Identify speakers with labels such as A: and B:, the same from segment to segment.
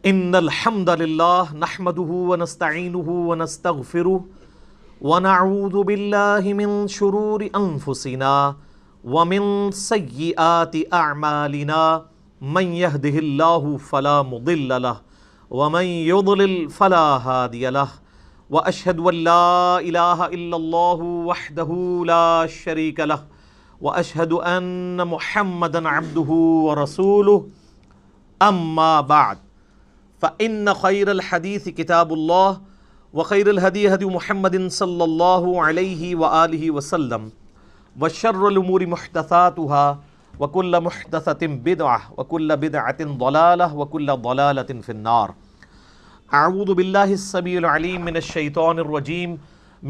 A: ان الحمد للہ نحمده ونستعینه ونستغفره ونعوذ باللہ من شرور انفسنا ومن سیئات اعمالنا من يهده اللہ فلا مضل له ومن يضلل فلا هادی له واشهد ان لا الہ الا اللہ وحدہ لا شریک له واشهد ان محمدا عبدہ ورسولہ اما بعد فإن خير الحديث كتاب الله وخير الهدي هدي محمد صلى الله عليه وآله وسلم وشر الأمور محدثاتها وكل محدثة بدعة وكل بدعة ضلالة وكل ضلالة في النار. أعوذ بالله السميع العليم من الشيطان الرجيم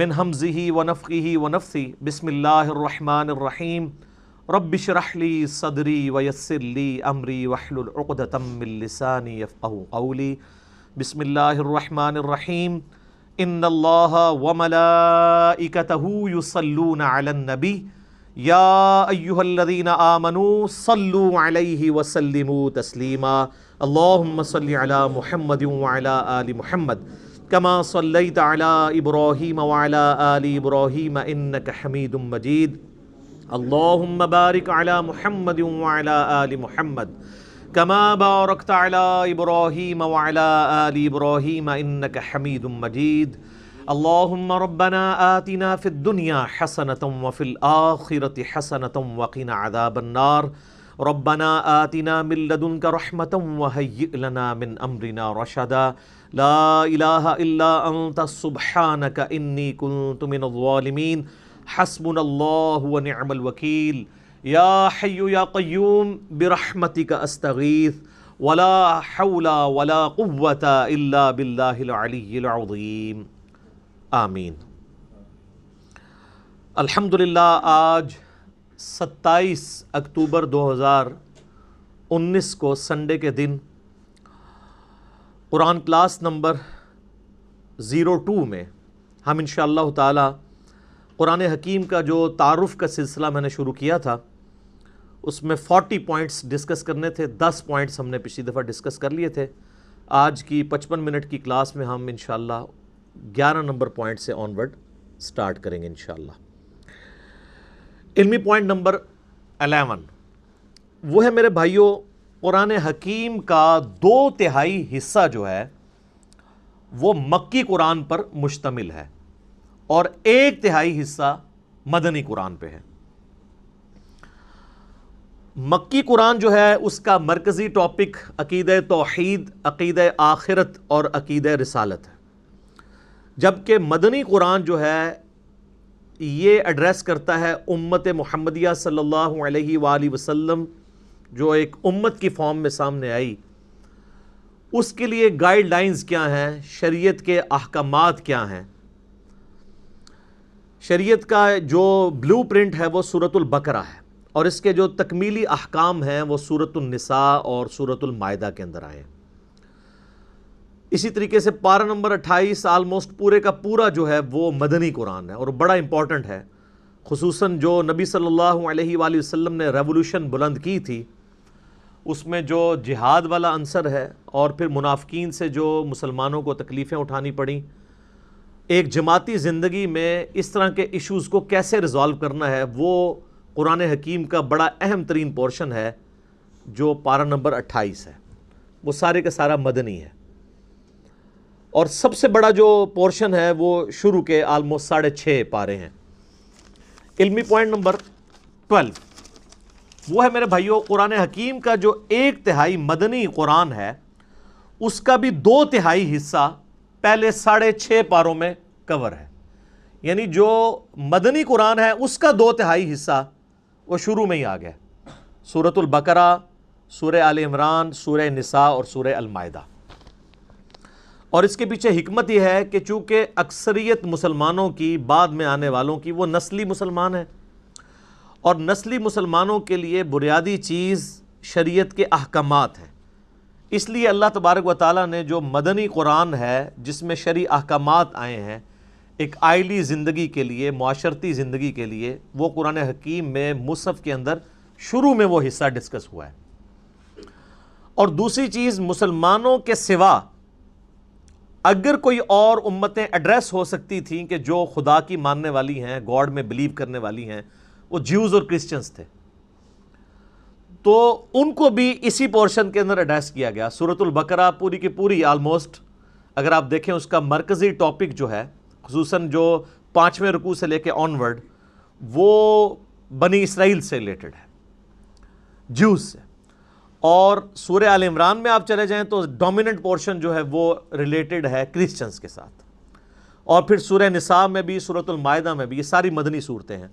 A: من همزه ونفخه ونفثه. بسم الله الرحمن الرحيم. رب اشرح لي صدري ويسر لي امري واحلل عقدة من لساني يفقهوا قولي. بسم الله الرحمن الرحيم. ان الله وملائكته يصلون على النبي يا ايها الذين آمنوا صلوا عليه وسلموا تسليما. اللهم صل على محمد وعلى آل محمد كما صليت على إبراهيم وعلى آل إبراهيم إنك حميد مجيد. اللهم بارك على محمد وعلى آل محمد كما باركت على إبراهيم وعلى آل إبراهيم إنك حميد مجيد. اللهم ربنا آتنا في الدنيا حسنة وفي الآخرة حسنة وقنا عذاب النار. ربنا آتنا من لدنك رحمة وهيئ لنا من أمرنا رشدا. لا إله إلا أنت سبحانك إني كنت من الظالمين. حسبنا اللہ ونعم الوکیل. یا حی یا قیوم برحمتک استغیث ولا حول ولا قوة الا باللہ العلی العظیم. آمین. الحمدللہ آج 27 اکتوبر 2019 کو سنڈے کے دن قرآن کلاس نمبر 02 میں ہم انشاءاللہ تعالی قرآن حکیم کا جو تعارف کا سلسلہ میں نے شروع کیا تھا اس میں 40 پوائنٹس ڈسکس کرنے تھے. 10 پوائنٹس ہم نے پچھلی دفعہ ڈسکس کر لیے تھے. آج کی 55 منٹ کی کلاس میں ہم انشاءاللہ 11 نمبر پوائنٹ سے آن ورڈ سٹارٹ کریں گے انشاءاللہ. علمی پوائنٹ نمبر 11 وہ ہے میرے بھائیوں، قرآن حکیم کا 2/3 حصہ جو ہے وہ مکی قرآن پر مشتمل ہے اور 1/3 حصہ مدنی قرآن پہ ہے. مکی قرآن جو ہے اس کا مرکزی ٹاپک عقیدہ توحید، عقیدہ آخرت اور عقیدہ رسالت ہے، جبکہ مدنی قرآن جو ہے یہ ایڈریس کرتا ہے امت محمدیہ صلی اللہ علیہ وآلہ وسلم جو ایک امت کی فارم میں سامنے آئی، اس کے لیے گائیڈ لائنز کیا ہیں، شریعت کے احکامات کیا ہیں. شریعت کا جو بلو پرنٹ ہے وہ سورۃ البقرہ ہے اور اس کے جو تکمیلی احکام ہیں وہ سورۃ النساء اور سورۃ المائدہ کے اندر آئے ہیں. اسی طریقے سے پارہ نمبر 28 آلموسٹ پورے کا پورا جو ہے وہ مدنی قرآن ہے اور بڑا امپورٹنٹ ہے. خصوصاً جو نبی صلی اللہ علیہ وآلہ وسلم نے ریولوشن بلند کی تھی اس میں جو جہاد والا عنصر ہے اور پھر منافقین سے جو مسلمانوں کو تکلیفیں اٹھانی پڑیں، ایک جماعتی زندگی میں اس طرح کے ایشوز کو کیسے ریزالو کرنا ہے، وہ قرآن حکیم کا بڑا اہم ترین پورشن ہے جو پارہ نمبر 28 ہے. وہ سارے کا سارا مدنی ہے اور سب سے بڑا جو پورشن ہے وہ شروع کے آلموسٹ 6.5 پارے ہیں. علمی پوائنٹ نمبر 12 وہ ہے میرے بھائیوں، قرآن حکیم کا جو 1/3 مدنی قرآن ہے اس کا بھی 2/3 حصہ پہلے 6.5 پاروں میں کور ہے. یعنی جو مدنی قرآن ہے اس کا 2/3 حصہ وہ شروع میں ہی آ گیا. سورۃ البقرہ، سورہ آل عمران، سورہ نساء اور سورہ المائدہ. اور اس کے پیچھے حکمت یہ ہے کہ چونکہ اکثریت مسلمانوں کی بعد میں آنے والوں کی وہ نسلی مسلمان ہیں اور نسلی مسلمانوں کے لیے بنیادی چیز شریعت کے احکامات ہیں. اس لیے اللہ تبارک و تعالیٰ نے جو مدنی قرآن ہے جس میں شرعی احکامات آئے ہیں ایک آئلی زندگی کے لیے، معاشرتی زندگی کے لیے، وہ قرآن حکیم میں مصحف کے اندر شروع میں وہ حصہ ڈسکس ہوا ہے. اور دوسری چیز، مسلمانوں کے سوا اگر کوئی اور امتیں ایڈریس ہو سکتی تھیں کہ جو خدا کی ماننے والی ہیں، گاڈ میں بلیو کرنے والی ہیں، وہ جیوز اور کرسچنز تھے، تو ان کو بھی اسی پورشن کے اندر ایڈریس کیا گیا۔ سورۃ البقرہ پوری کی پوری آلموسٹ اگر آپ دیکھیں اس کا مرکزی ٹاپک جو ہے، خصوصاً جو 5ویں رکوع سے لے کے آنورڈ، وہ بنی اسرائیل سے ریلیٹڈ ہے، جیوز سے۔ اور سورہ آل عمران میں آپ چلے جائیں تو ڈومیننٹ پورشن جو ہے وہ ریلیٹڈ ہے کرسچنز کے ساتھ، اور پھر سورہ نساء میں بھی، سورۃ المائدہ میں بھی، یہ ساری مدنی صورتیں ہیں۔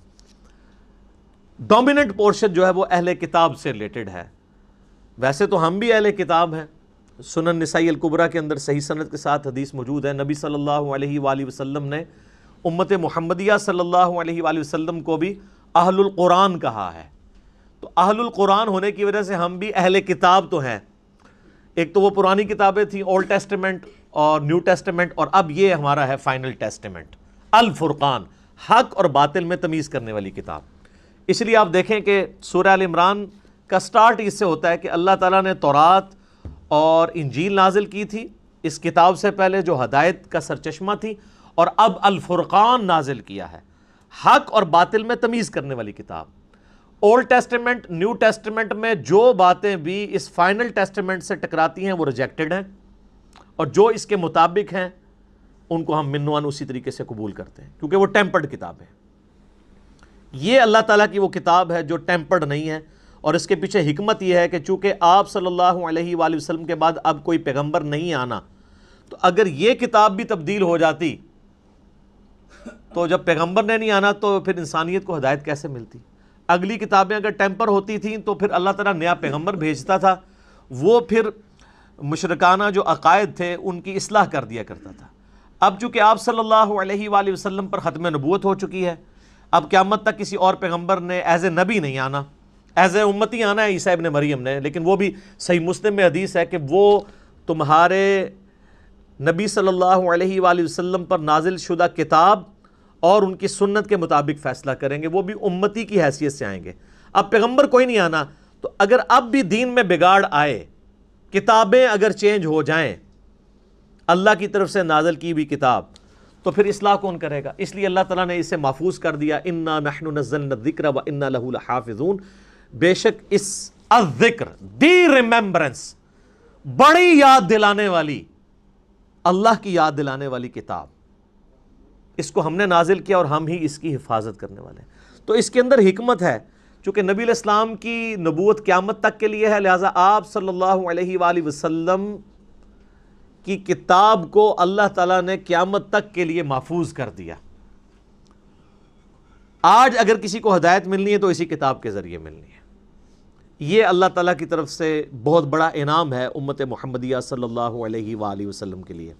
A: ڈومیننٹ پورشن جو ہے وہ اہل کتاب سے ریلیٹڈ ہے۔ ویسے تو ہم بھی اہل کتاب ہیں، سنن نسائی الکبریٰ کے اندر صحیح سند کے ساتھ حدیث موجود ہے، نبی صلی اللہ علیہ وآلہ وسلم نے امت محمدیہ صلی اللہ علیہ وآلہ وسلم کو بھی اہل القرآن کہا ہے۔ تو اہل القرآن ہونے کی وجہ سے ہم بھی اہل کتاب تو ہیں۔ ایک تو وہ پرانی کتابیں تھیں، اولڈ ٹیسٹمنٹ اور نیو ٹیسٹمنٹ، اور اب یہ ہمارا ہے فائنل ٹیسٹمنٹ، الفرقان، حق اور باطل میں تمیز کرنے والی کتاب۔ اس لیے آپ دیکھیں کہ سورہ آل عمران کا سٹارٹ اس سے ہوتا ہے کہ اللہ تعالیٰ نے تورات اور انجیل نازل کی تھی اس کتاب سے پہلے، جو ہدایت کا سرچشمہ تھی، اور اب الفرقان نازل کیا ہے، حق اور باطل میں تمیز کرنے والی کتاب۔ اولڈ ٹیسٹمنٹ، نیو ٹیسٹمنٹ میں جو باتیں بھی اس فائنل ٹیسٹمنٹ سے ٹکراتی ہیں وہ ریجیکٹڈ ہیں، اور جو اس کے مطابق ہیں ان کو ہم منوان اسی طریقے سے قبول کرتے ہیں، کیونکہ وہ ٹیمپرڈ کتاب ہے۔ یہ اللہ تعالیٰ کی وہ کتاب ہے جو ٹیمپرڈ نہیں ہے، اور اس کے پیچھے حکمت یہ ہے کہ چونکہ آپ صلی اللہ علیہ وآلہ وسلم کے بعد اب کوئی پیغمبر نہیں آنا، تو اگر یہ کتاب بھی تبدیل ہو جاتی تو جب پیغمبر نے نہیں آنا تو پھر انسانیت کو ہدایت کیسے ملتی؟ اگلی کتابیں اگر ٹیمپر ہوتی تھیں تو پھر اللہ تعالیٰ نیا پیغمبر بھیجتا تھا، وہ پھر مشرکانہ جو عقائد تھے ان کی اصلاح کر دیا کرتا تھا۔ اب چونکہ آپ صلی اللہ علیہ وآلہ وسلم پر ختم نبوت ہو چکی ہے، اب قیامت تک کسی اور پیغمبر نے ایز اے نبی نہیں آنا، ایز اے امتی آنا ہے عیسیٰ ابن مریم نے، لیکن وہ بھی صحیح مسلم میں حدیث ہے کہ وہ تمہارے نبی صلی اللہ علیہ وآلہ وسلم پر نازل شدہ کتاب اور ان کی سنت کے مطابق فیصلہ کریں گے، وہ بھی امتی کی حیثیت سے آئیں گے۔ اب پیغمبر کوئی نہیں آنا، تو اگر اب بھی دین میں بگاڑ آئے، کتابیں اگر چینج ہو جائیں، اللہ کی طرف سے نازل کی ہوئی کتاب، تو پھر اصلاح کون کرے گا؟ اس لیے اللہ تعالیٰ نے اسے محفوظ کر دیا، اِنَّا نَحْنُ نَزَّلْنَا الذِّكْرَ وَإِنَّا لَهُ لَحَافِظُونَ۔ بے شک اس الذکر، دی ریممبرنس، بڑی یاد دلانے والی، اللہ کی یاد دلانے والی کتاب، اس کو ہم نے نازل کیا اور ہم ہی اس کی حفاظت کرنے والے ہیں۔ تو اس کے اندر حکمت ہے، چونکہ نبی علیہ السلام کی نبوت قیامت تک کے لیے ہے، لہٰذا آپ صلی اللہ علیہ وآلہ وسلم کی کتاب کو اللہ تعالیٰ نے قیامت تک کے لیے محفوظ کر دیا۔ آج اگر کسی کو ہدایت ملنی ہے تو اسی کتاب کے ذریعے ملنی ہے۔ یہ اللہ تعالیٰ کی طرف سے بہت بڑا انعام ہے امت محمدیہ صلی اللہ علیہ وآلہ وسلم کے لیے۔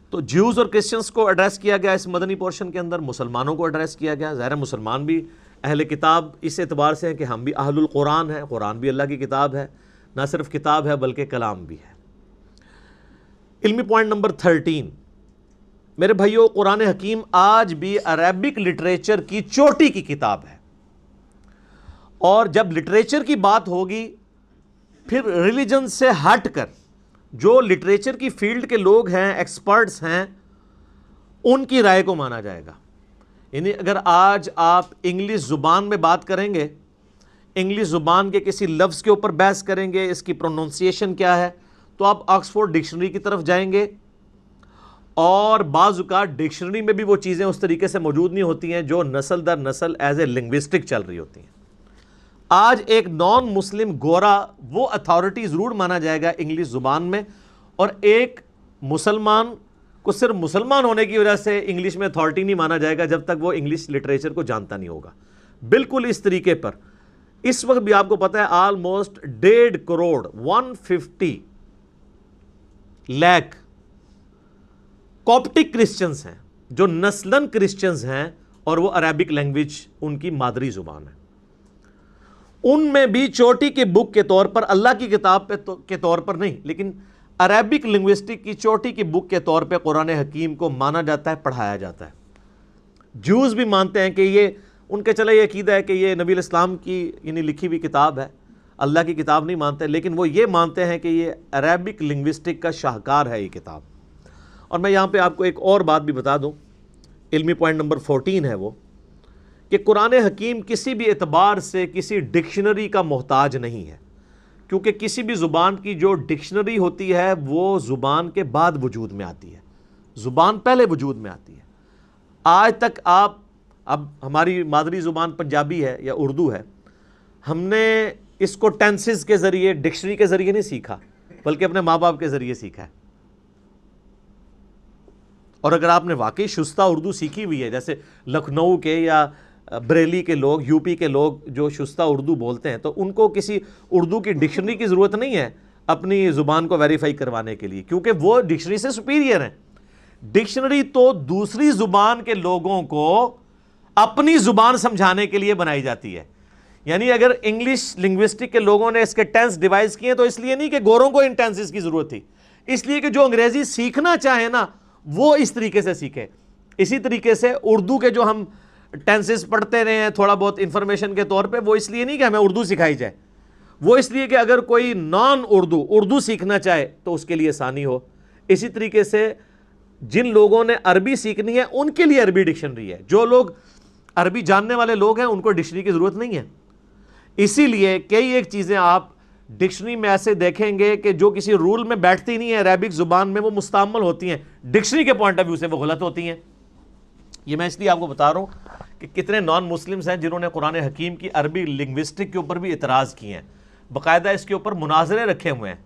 A: تو جیوز اور کرسچنز کو ایڈریس کیا گیا اس مدنی پورشن کے اندر، مسلمانوں کو ایڈریس کیا گیا۔ ظاہر مسلمان بھی اہل کتاب اس اعتبار سے ہیں کہ ہم بھی اہل القرآن ہیں، قرآن بھی اللہ کی کتاب ہے، نہ صرف کتاب ہے بلکہ کلام بھی ہے۔ علمی پوائنٹ نمبر 13، میرے بھائیو، قرآن حکیم آج بھی عربک لٹریچر کی چوٹی کی کتاب ہے، اور جب لٹریچر کی بات ہوگی پھر ریلیجن سے ہٹ کر جو لٹریچر کی فیلڈ کے لوگ ہیں، ایکسپرٹس ہیں، ان کی رائے کو مانا جائے گا۔ یعنی اگر آج آپ انگلش زبان میں بات کریں گے، انگلش زبان کے کسی لفظ کے اوپر بحث کریں گے، اس کی پروننسیشن کیا ہے، تو آپ آکسفورڈ ڈکشنری کی طرف جائیں گے، اور بعض اوقات ڈکشنری میں بھی وہ چیزیں اس طریقے سے موجود نہیں ہوتی ہیں جو نسل در نسل ایز اے لنگوسٹک چل رہی ہوتی ہیں۔ آج ایک نان مسلم گورا وہ اتھارٹی ضرور مانا جائے گا انگلش زبان میں، اور ایک مسلمان کو صرف مسلمان ہونے کی وجہ سے انگلش میں اتھارٹی نہیں مانا جائے گا جب تک وہ انگلش لٹریچر کو جانتا نہیں ہوگا۔ بالکل اس طریقے پر اس وقت بھی آپ کو پتہ ہے آلموسٹ 1.5 کروڑ 150 لاکھ کوپٹک کرسچنز ہیں جو نسلاً کرسچنز ہیں، اور وہ عربک لینگویج ان کی مادری زبان ہے۔ ان میں بھی چوٹی کے بک کے طور پر، اللہ کی کتاب کے طور پر نہیں، لیکن عربک لنگوسٹک کی چوٹی کی بک کے طور پہ قرآن حکیم کو مانا جاتا ہے، پڑھایا جاتا ہے۔ جوز بھی مانتے ہیں کہ یہ ان کے چلے یہ عقیدہ ہے کہ یہ نبی علیہ السلام کی یعنی لکھی ہوئی کتاب ہے۔ اللہ کی کتاب نہیں مانتے، لیکن وہ یہ مانتے ہیں کہ یہ عربک لنگوسٹک کا شاہکار ہے یہ کتاب۔ اور میں یہاں پہ آپ کو ایک اور بات بھی بتا دوں، علمی پوائنٹ نمبر 14 ہے وہ، کہ قرآن حکیم کسی بھی اعتبار سے کسی ڈکشنری کا محتاج نہیں ہے، کیونکہ کسی بھی زبان کی جو ڈکشنری ہوتی ہے وہ زبان کے بعد وجود میں آتی ہے، زبان پہلے وجود میں آتی ہے۔ آج تک آپ، اب ہماری مادری زبان پنجابی ہے یا اردو ہے، ہم نے اس کو ٹینسز کے ذریعے، ڈکشنری کے ذریعے نہیں سیکھا، بلکہ اپنے ماں باپ کے ذریعے سیکھا ہے۔ اور اگر آپ نے واقعی شستہ اردو سیکھی ہوئی ہے، جیسے لکھنؤ کے یا بریلی کے لوگ، یو پی کے لوگ جو شستہ اردو بولتے ہیں، تو ان کو کسی اردو کی ڈکشنری کی ضرورت نہیں ہے اپنی زبان کو ویریفائی کروانے کے لیے، کیونکہ وہ ڈکشنری سے سپیریئر ہیں۔ ڈکشنری تو دوسری زبان کے لوگوں کو اپنی زبان سمجھانے کے لیے بنائی جاتی ہے۔ یعنی اگر انگلش لنگوسٹک کے لوگوں نے اس کے ٹینس ڈیوائز کیے تو اس لیے نہیں کہ گوروں کو ان ٹینسز کی ضرورت تھی، اس لیے کہ جو انگریزی سیکھنا چاہے نا وہ اس طریقے سے سیکھے۔ اسی طریقے سے اردو کے جو ہم ٹینسز پڑھتے رہے ہیں تھوڑا بہت انفارمیشن کے طور پہ، وہ اس لیے نہیں کہ ہمیں اردو سکھائی جائے، وہ اس لیے کہ اگر کوئی نان اردو سیکھنا چاہے تو اس کے لیے آسانی ہو۔ اسی طریقے سے جن لوگوں نے عربی سیکھنی ہے ان کے لیے عربی ڈکشنری ہے، جو لوگ عربی جاننے والے لوگ ہیں ان کو ڈکشنری کی ضرورت نہیں ہے۔ اسی لیے کئی ایک چیزیں آپ ڈکشنری میں ایسے دیکھیں گے کہ جو کسی رول میں بیٹھتی نہیں ہیں عربک زبان میں، وہ مستعمل ہوتی ہیں، ڈکشنری کے پوائنٹ آف ویو سے وہ غلط ہوتی ہیں۔ یہ میں اس لیے آپ کو بتا رہا ہوں کہ کتنے نان مسلمز ہیں جنہوں نے قرآن حکیم کی عربی لنگوسٹک کے اوپر بھی اعتراض کیے ہیں، باقاعدہ اس کے اوپر مناظرے رکھے ہوئے ہیں۔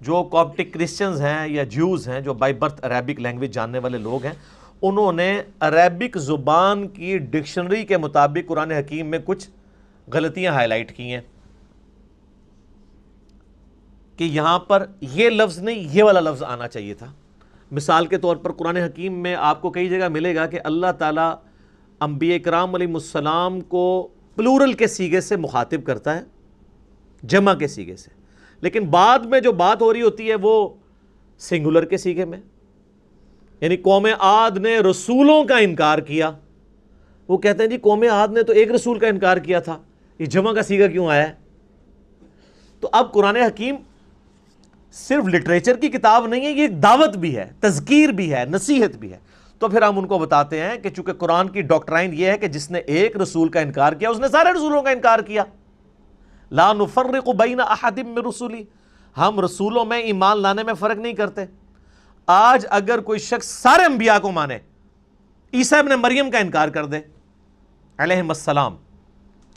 A: جو کاپٹک کرسچنز ہیں یا جیوز ہیں جو بائی برتھ عربک لینگویج جاننے والے لوگ ہیں، انہوں نے عربک زبان کی ڈکشنری کے مطابق قرآن حکیم میں کچھ غلطیاں ہائی لائٹ کی ہیں کہ یہاں پر یہ لفظ نہیں یہ والا لفظ آنا چاہیے تھا۔ مثال کے طور پر قرآن حکیم میں آپ کو کئی جگہ ملے گا کہ اللہ تعالیٰ انبیاء کرام علیہ السلام کو پلورل کے سیغے سے مخاطب کرتا ہے، جمع کے سیغے سے، لیکن بعد میں جو بات ہو رہی ہوتی ہے وہ سنگولر کے سیغے میں۔ یعنی قوم عاد نے رسولوں کا انکار کیا، وہ کہتے ہیں جی قوم عاد نے تو ایک رسول کا انکار کیا تھا، یہ جمع کا سیغہ کیوں آیا ہے؟ تو اب قرآن حکیم صرف لٹریچر کی کتاب نہیں ہے، یہ ایک دعوت بھی ہے، تذکیر بھی ہے، نصیحت بھی ہے۔ تو پھر ہم ان کو بتاتے ہیں کہ چونکہ قرآن کی ڈاکٹرائن یہ ہے کہ جس نے ایک رسول کا انکار کیا اس نے سارے رسولوں کا انکار کیا۔ لا نفرق بین احد من رسولی، ہم رسولوں میں ایمان لانے میں فرق نہیں کرتے۔ آج اگر کوئی شخص سارے انبیاء کو مانے، عیسیٰ ابن مریم کا انکار کر دے علیہم السلام،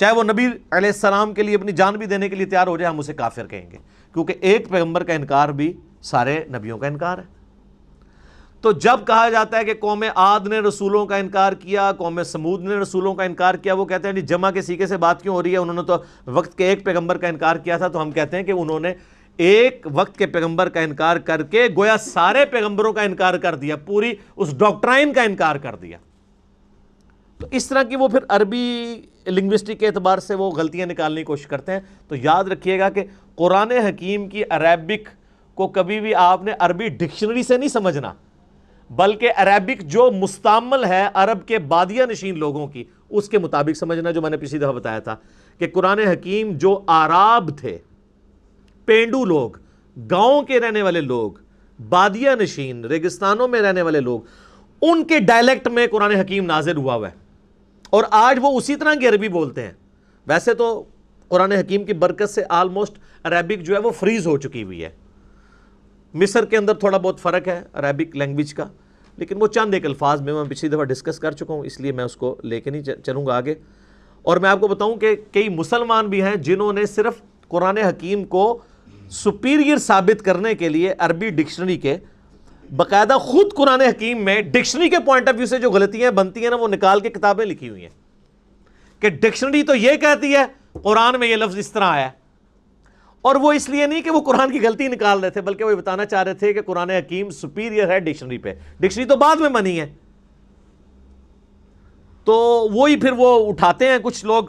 A: چاہے وہ نبی علیہ السلام کے لیے اپنی جان بھی دینے کے لیے تیار ہو جائے، ہم اسے کافر کہیں گے، کیونکہ ایک پیغمبر کا انکار بھی سارے نبیوں کا انکار ہے۔ تو جب کہا جاتا ہے کہ قوم عاد نے رسولوں کا انکار کیا، قوم سمود نے رسولوں کا انکار کیا، وہ کہتے ہیں جی جمع کے سیغے سے بات کیوں ہو رہی ہے، انہوں نے تو وقت کے ایک پیغمبر کا انکار کیا تھا۔ تو ہم کہتے ہیں کہ انہوں نے ایک وقت کے پیغمبر کا انکار کر کے گویا سارے پیغمبروں کا انکار کر دیا، پوری اس ڈاکٹرائن کا انکار کر دیا۔ تو اس طرح کی وہ پھر عربی لنگوسٹک کے اعتبار سے وہ غلطیاں نکالنے کی کوشش کرتے ہیں۔ تو یاد رکھیے گا کہ قرآن حکیم کی عربک کو کبھی بھی آپ نے عربی ڈکشنری سے نہیں سمجھنا، بلکہ عربک جو مستعمل ہے عرب کے بادیہ نشین لوگوں کی، اس کے مطابق سمجھنا، جو میں نے پچھلی دفعہ بتایا تھا کہ قرآن حکیم جو آراب تھے، پینڈو لوگ، گاؤں کے رہنے والے لوگ، بادیہ نشین ریگستانوں میں رہنے والے لوگ، ان کے ڈائلیکٹ میں قرآن حکیم نازل ہوا ہے، اور آج وہ اسی طرح کی عربی بولتے ہیں۔ ویسے تو قرآن حکیم کی برکت سے آلموسٹ عربک جو ہے وہ فریز ہو چکی ہوئی ہے۔ مصر کے اندر تھوڑا بہت فرق ہے عربک لینگویج کا، لیکن وہ چند ایک الفاظ میں پچھلی دفعہ ڈسکس کر چکا ہوں، اس لیے میں اس کو لے کے نہیں چلوں گا آگے۔ اور میں آپ کو بتاؤں کہ کئی مسلمان بھی ہیں جنہوں نے صرف قرآن حکیم کو سپیریئر ثابت کرنے کے لیے عربی ڈکشنری کے باقاعدہ خود قرآن حکیم میں ڈکشنری کے پوائنٹ آف ویو سے جو غلطیاں بنتی ہیں نا وہ نکال کے کتابیں لکھی ہوئی ہیں کہ ڈکشنری تو یہ کہتی ہے قرآن میں یہ لفظ اس طرح آیا ہے۔ اور وہ اس لیے نہیں کہ وہ قرآن کی غلطی نکال رہے تھے، بلکہ وہ بتانا چاہ رہے تھے کہ قرآن حکیم سپیریئر ہے ڈکشنری پہ، ڈکشنری تو بعد میں بنی ہے۔ تو وہی پھر وہ اٹھاتے ہیں کچھ لوگ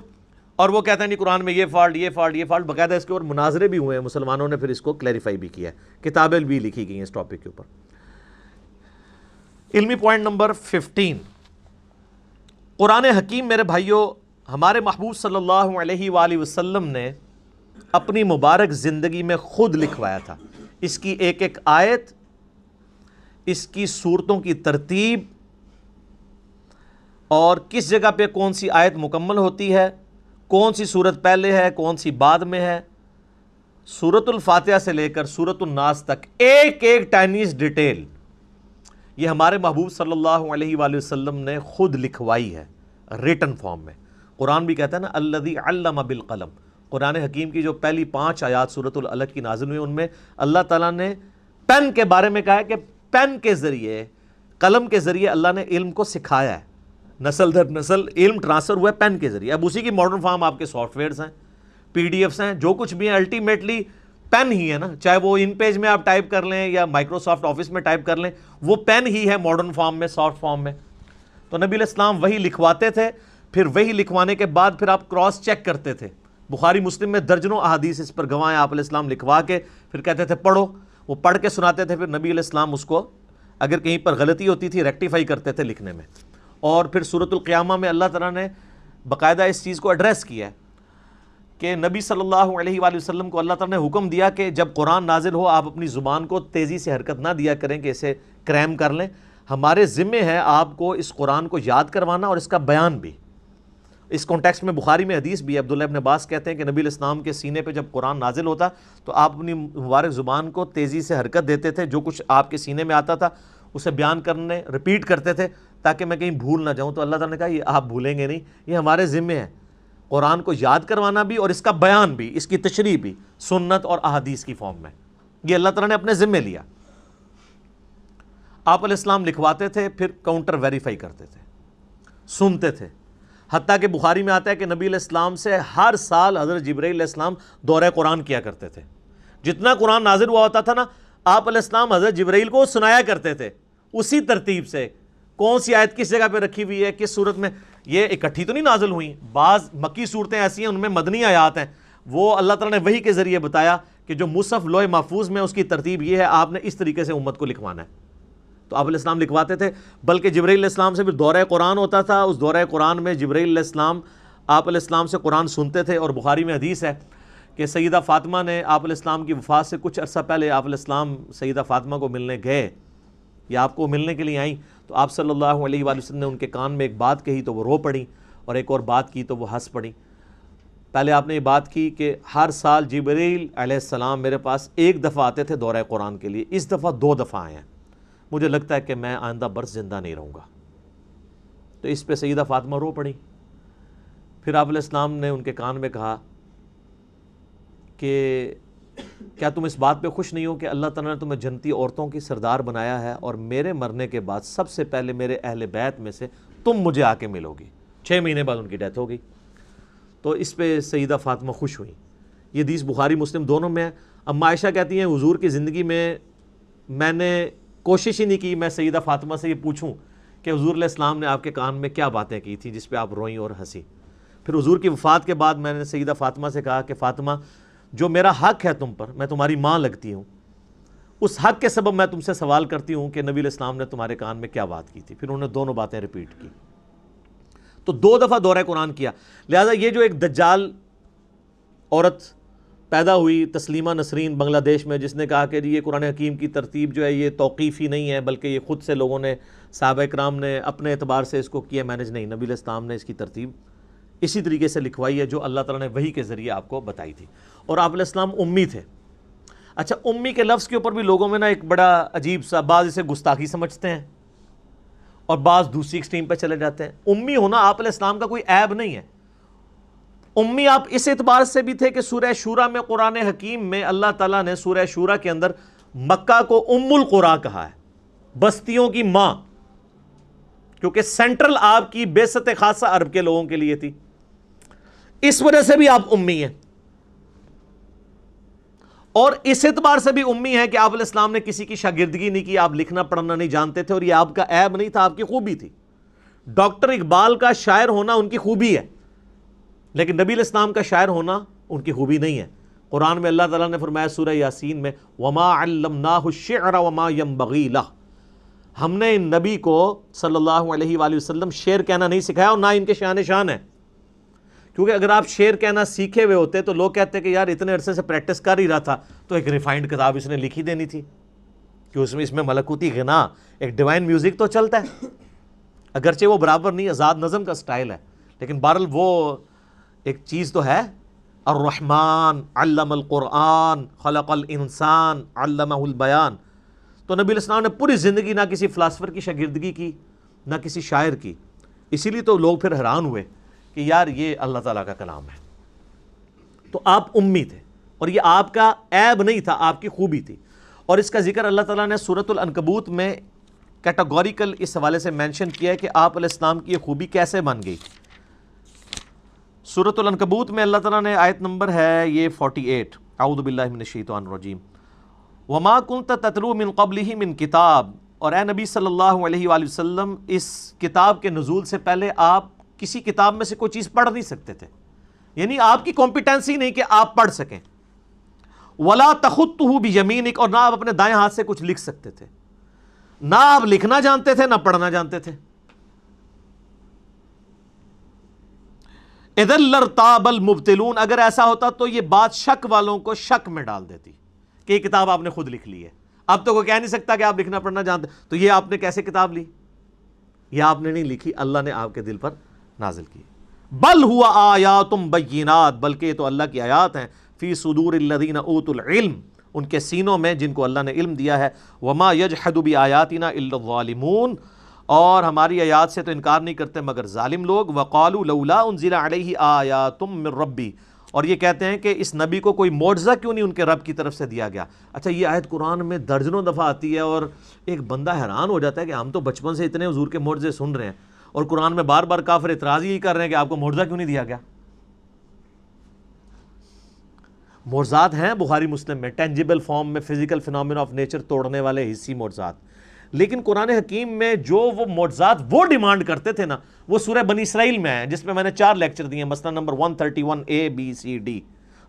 A: اور وہ کہتے ہیں نہیں قرآن میں یہ فالٹ، یہ فالٹ، یہ فالٹ، باقاعدہ اس کے اوپر مناظرے بھی ہوئے ہیں، مسلمانوں نے پھر اس کو کلیریفائی بھی کیا ہے، کتابیں بھی لکھی گئی ہیں اس ٹاپک کے اوپر۔ علمی پوائنٹ نمبر 15، قرآن حکیم میرے بھائیوں ہمارے محبوب صلی اللہ علیہ وآلہ وسلم نے اپنی مبارک زندگی میں خود لکھوایا تھا. اس کی ایک ایک آیت، اس کی صورتوں کی ترتیب، اور کس جگہ پہ کون سی آیت مکمل ہوتی ہے، کون سی صورت پہلے ہے کون سی بعد میں ہے، سورۃ الفاتحہ سے لے کر سورۃ الناس تک ایک ایک ٹائنیز ڈیٹیل یہ ہمارے محبوب صلی اللہ علیہ وآلہ وسلم نے خود لکھوائی ہے ریٹن فارم میں. قرآن بھی کہتا ہے نا الذی علم بالقلم. قرآن حکیم کی جو پہلی 5 آیات سورۃ العلق کی نازل ہوئی ان میں اللہ تعالیٰ نے پین کے بارے میں کہا ہے کہ پین کے ذریعے، قلم کے ذریعے اللہ نے علم کو سکھایا ہے. نسل در نسل علم ٹرانسفر ہوا ہے پین کے ذریعے. اب اسی کی ماڈرن فارم آپ کے سافٹ ویئرز ہیں، پی ڈی ایفس ہیں، جو کچھ بھی ہیں، الٹیمیٹلی پین ہی ہے نا. چاہے وہ ان پیج میں آپ ٹائپ کر لیں یا مائکروسافٹ آفس میں ٹائپ کر لیں، وہ پین ہی ہے ماڈرن فارم میں، سافٹ فارم میں. تو نبی علیہ السلام وہی لکھواتے تھے، پھر وہی لکھوانے کے بعد پھر آپ کراس چیک کرتے تھے. بخاری مسلم میں درجنوں احادیث اس پر گواہ ہیں. آپ علیہ السلام لکھوا کے پھر کہتے تھے پڑھو، وہ پڑھ کے سناتے تھے. پھر نبی علیہ السلام اس کو اگر کہیں پر غلطی ہوتی تھی ریکٹیفائی کرتے تھے لکھنے میں. اور پھر سورۃ القیامہ میں اللہ تعالیٰ نے باقاعدہ اس چیز کو ایڈریس کیا ہے کہ نبی صلی اللہ علیہ وآلہ وسلم کو اللہ تعالیٰ نے حکم دیا کہ جب قرآن نازل ہو آپ اپنی زبان کو تیزی سے حرکت نہ دیا کریں کہ اسے کریم کر لیں. ہمارے ذمے ہے آپ کو اس قرآن کو یاد کروانا اور اس کا بیان بھی. اس کانٹیکسٹ میں بخاری میں حدیث بھی ہے. عبداللہ ابن عباس کہتے ہیں کہ نبی علیہ السلام کے سینے پہ جب قرآن نازل ہوتا تو آپ اپنی مبارک زبان کو تیزی سے حرکت دیتے تھے، جو کچھ آپ کے سینے میں آتا تھا اسے بیان کرنے ریپیٹ کرتے تھے تاکہ میں کہیں بھول نہ جاؤں. تو اللہ تعالیٰ نے کہا یہ آپ بھولیں گے نہیں، یہ ہمارے ذمے ہے قرآن کو یاد کروانا بھی اور اس کا بیان بھی، اس کی تشریح بھی سنت اور احادیث کی فارم میں. یہ اللہ تعالیٰ نے اپنے ذمے لیا. آپ علیہ السلام لکھواتے تھے، پھر کاؤنٹر ویریفائی کرتے تھے، سنتے تھے. حتیٰ کہ بخاری میں آتا ہے کہ نبی علیہ السلام سے ہر سال حضرت جبرائیل علیہ السلام دورہ قرآن کیا کرتے تھے. جتنا قرآن نازل ہوا ہوتا تھا نا، آپ علیہ السلام حضرت جبرائیل کو سنایا کرتے تھے اسی ترتیب سے، کون سی آیت کس جگہ پہ رکھی ہوئی ہے، کس صورت میں. یہ اکٹھی تو نہیں نازل ہوئی، بعض مکی صورتیں ایسی ہیں ان میں مدنی آیات ہیں، وہ اللہ تعالیٰ نے وحی کے ذریعے بتایا کہ جو مصحف لوح محفوظ میں اس کی ترتیب یہ ہے، آپ نے اس طریقے سے امت کو لکھوانا ہے. تو آپ علیہ السلام لکھواتے تھے. بلکہ جبرائیل علیہ السلام سے پھر دورہ قرآن ہوتا تھا. اس دورہ قرآن میں جبرائیل علیہ السلام آپ علیہ السلام سے قرآن سنتے تھے. اور بخاری میں حدیث ہے کہ سیدہ فاطمہ نے آپ علیہ السلام کی وفات سے کچھ عرصہ پہلے آپ علیہ السلام سیدہ فاطمہ کو ملنے گئے یا آپ کو ملنے کے لیے آئیں، تو آپ صلی اللہ علیہ وآلہ وسلم نے ان کے کان میں ایک بات کہی تو وہ رو پڑیں، اور ایک اور بات کی تو وہ ہنس پڑیں. پہلے آپ نے یہ بات کی کہ ہر سال جبرائیل علیہ السلام میرے پاس ایک دفعہ آتے تھے دورہ قرآن کے لیے، اس دفعہ 2 دفعہ آئے ہیں، مجھے لگتا ہے کہ میں آئندہ برس زندہ نہیں رہوں گا. تو اس پہ سیدہ فاطمہ رو پڑی. پھر آپ علیہ السلام نے ان کے کان میں کہا کہ کیا تم اس بات پہ خوش نہیں ہو کہ اللہ تعالیٰ نے تمہیں جنتی عورتوں کی سردار بنایا ہے، اور میرے مرنے کے بعد سب سے پہلے میرے اہل بیت میں سے تم مجھے آ کے ملو گی. 6 مہینے بعد ان کی ڈیتھ ہو گئی. تو اس پہ سیدہ فاطمہ خوش ہوئیں. یہ حدیث بخاری مسلم دونوں میں ہے. اما عائشہ کہتی ہیں حضور کی زندگی میں نے کوشش ہی نہیں کی میں سیدہ فاطمہ سے یہ پوچھوں کہ حضور علیہ السلام نے آپ کے کان میں کیا باتیں کی تھیں جس پہ آپ روئیں اور ہنسی. پھر حضور کی وفات کے بعد میں نے سیدہ فاطمہ سے کہا کہ فاطمہ، جو میرا حق ہے تم پر، میں تمہاری ماں لگتی ہوں، اس حق کے سبب میں تم سے سوال کرتی ہوں کہ نبی علیہ السلام نے تمہارے کان میں کیا بات کی تھی. پھر انہوں نے دونوں باتیں ریپیٹ کی. تو 2 دفعہ دورہ قرآن کیا. لہذا یہ جو ایک دجال عورت پیدا ہوئی تسلیمہ نسرین بنگلہ دیش میں، جس نے کہا کہ یہ قرآن حکیم کی ترتیب جو ہے یہ توقیفی نہیں ہے بلکہ یہ خود سے لوگوں نے، صحابہ کرام نے اپنے اعتبار سے اس کو کیا مینج، نہیں، نبی علیہ السلام نے اس کی ترتیب اسی طریقے سے لکھوائی ہے جو اللہ تعالیٰ نے وحی کے ذریعے آپ کو بتائی تھی. اور آپ علیہ السلام امی تھے. اچھا، امی کے لفظ کے اوپر بھی لوگوں میں نا ایک بڑا عجیب سا، بعض اسے گستاخی سمجھتے ہیں اور بعض دوسری ایکسٹریم پہ چلے جاتے ہیں. امی ہونا آپ علیہ السلام کا کوئی عیب نہیں ہے. امی آپ اس اعتبار سے بھی تھے کہ سورہ شورى میں، قرآن حکیم میں اللہ تعالیٰ نے سورہ شورى کے اندر مکہ کو ام القریٰ کہا ہے، بستیوں کی ماں، کیونکہ سینٹرل آپ کی بعثت خاصہ عرب کے لوگوں کے لیے تھی. اس وجہ سے بھی آپ امی ہیں. اور اس اعتبار سے بھی امی ہے کہ آپ علیہ السلام نے کسی کی شاگردگی نہیں کی، آپ لکھنا پڑھنا نہیں جانتے تھے، اور یہ آپ کا عیب نہیں تھا، آپ کی خوبی تھی. ڈاکٹر اقبال کا شاعر ہونا ان کی خوبی ہے، لیکن نبی علیہ السلام کا شاعر ہونا ان کی خوبی نہیں ہے. قرآن میں اللہ تعالیٰ نے فرمایا سورہ یاسین میں، وَمَا عَلَّمْنَاهُ الشِّعْرَ وَمَا يَنبَغِي لَهُ، ہم نے ان نبی کو صلی اللہ علیہ وآلہ وسلم شعر کہنا نہیں سکھایا اور نہ ان کے شان ہے، کیونکہ اگر آپ شعر کہنا سیکھے ہوئے ہوتے تو لوگ کہتے کہ یار اتنے عرصے سے پریکٹس کر ہی رہا تھا تو ایک ریفائنڈ کتاب اس نے لکھی دینی تھی کہ اس میں ملکوتی غنا، ایک ڈیوائن میوزک تو چلتا ہے، اگرچہ وہ برابر نہیں، آزاد نظم کا سٹائل ہے، لیکن بہرحال وہ ایک چیز تو ہے۔ الرحمن علم القرآن خلق الانسان علمہ البیان۔ تو نبی علیہ السلام نے پوری زندگی نہ کسی فلاسفر کی شاگردگی کی نہ کسی شاعر کی، اسی لیے تو لوگ پھر حیران ہوئے کہ یار یہ اللہ تعالیٰ کا کلام ہے۔ تو آپ امی تھے، اور یہ آپ کا عیب نہیں تھا، آپ کی خوبی تھی، اور اس کا ذکر اللہ تعالیٰ نے سورۃ العنکبوت میں کیٹاگوریکل اس حوالے سے مینشن کیا ہے کہ آپ علیہ السلام کی یہ خوبی کیسے بن گئی۔ سورۃ العنکبوت میں اللہ تعالیٰ نے آیت نمبر ہے یہ 48، اعوذ باللہ من الشیطان الرجیم، وما کنت تتلو من قبلہ من کتاب، اور اے نبی صلی اللہ علیہ وآلہ وسلم اس کتاب کے نزول سے پہلے آپ کسی کتاب میں سے کوئی چیز پڑھ نہیں سکتے تھے، یعنی آپ کی کمپیٹنسی نہیں کہ آپ پڑھ سکیں، ولا تخطہ بیمینک، اور نہ آپ اپنے دائیں ہاتھ سے کچھ لکھ سکتے تھے، نہ آپ لکھنا جانتے تھے نہ پڑھنا جانتے تھے۔ اذا لارتاب المبطلون، اگر ایسا ہوتا تو یہ بات شک والوں کو شک میں ڈال دیتی کہ یہ کتاب آپ نے خود لکھ لی ہے۔ اب تو کوئی کہہ نہیں سکتا کہ آپ لکھنا پڑھنا جانتے، تو یہ آپ نے کیسے کتاب لی؟ یہ آپ نے نہیں لکھی، اللہ نے آپ کے دل پر نازل کی۔ بل ہوا آیات بینات، بلکہ یہ تو اللہ کی آیات ہیں، فی صدور الذین اوتوا العلم، ان کے سینوں میں جن کو اللہ نے علم دیا ہے، وما یجحد بآیاتنا الا الظالمون، اور ہماری آیات سے تو انکار نہیں کرتے مگر ظالم لوگ۔ وقالوا لولا انزل علیہ آیات من ربی، اور یہ کہتے ہیں کہ اس نبی کو کوئی معجزہ کیوں نہیں ان کے رب کی طرف سے دیا گیا۔ اچھا، یہ آیت قرآن میں درجنوں دفعہ آتی ہے اور ایک بندہ حیران ہو جاتا ہے کہ ہم تو بچپن سے اتنے حضور کے معجزے سن رہے ہیں، اور قرآن میں بار بار کافر اعتراض یہی کر رہے ہیں کہ آپ کو معجزہ کیوں نہیں دیا گیا۔ معجزات ہیں بخاری مسلم میں، ٹینجیبل فارم میں، فزیکل فینومینا آف نیچر توڑنے والے حسی معجزات، لیکن قرآن حکیم میں جو وہ معجزات وہ ڈیمانڈ کرتے تھے نا، وہ سورہ بنی اسرائیل میں ہے، جس میں نے 4 لیکچر دیے ہیں، مثلا number 131 A B C D،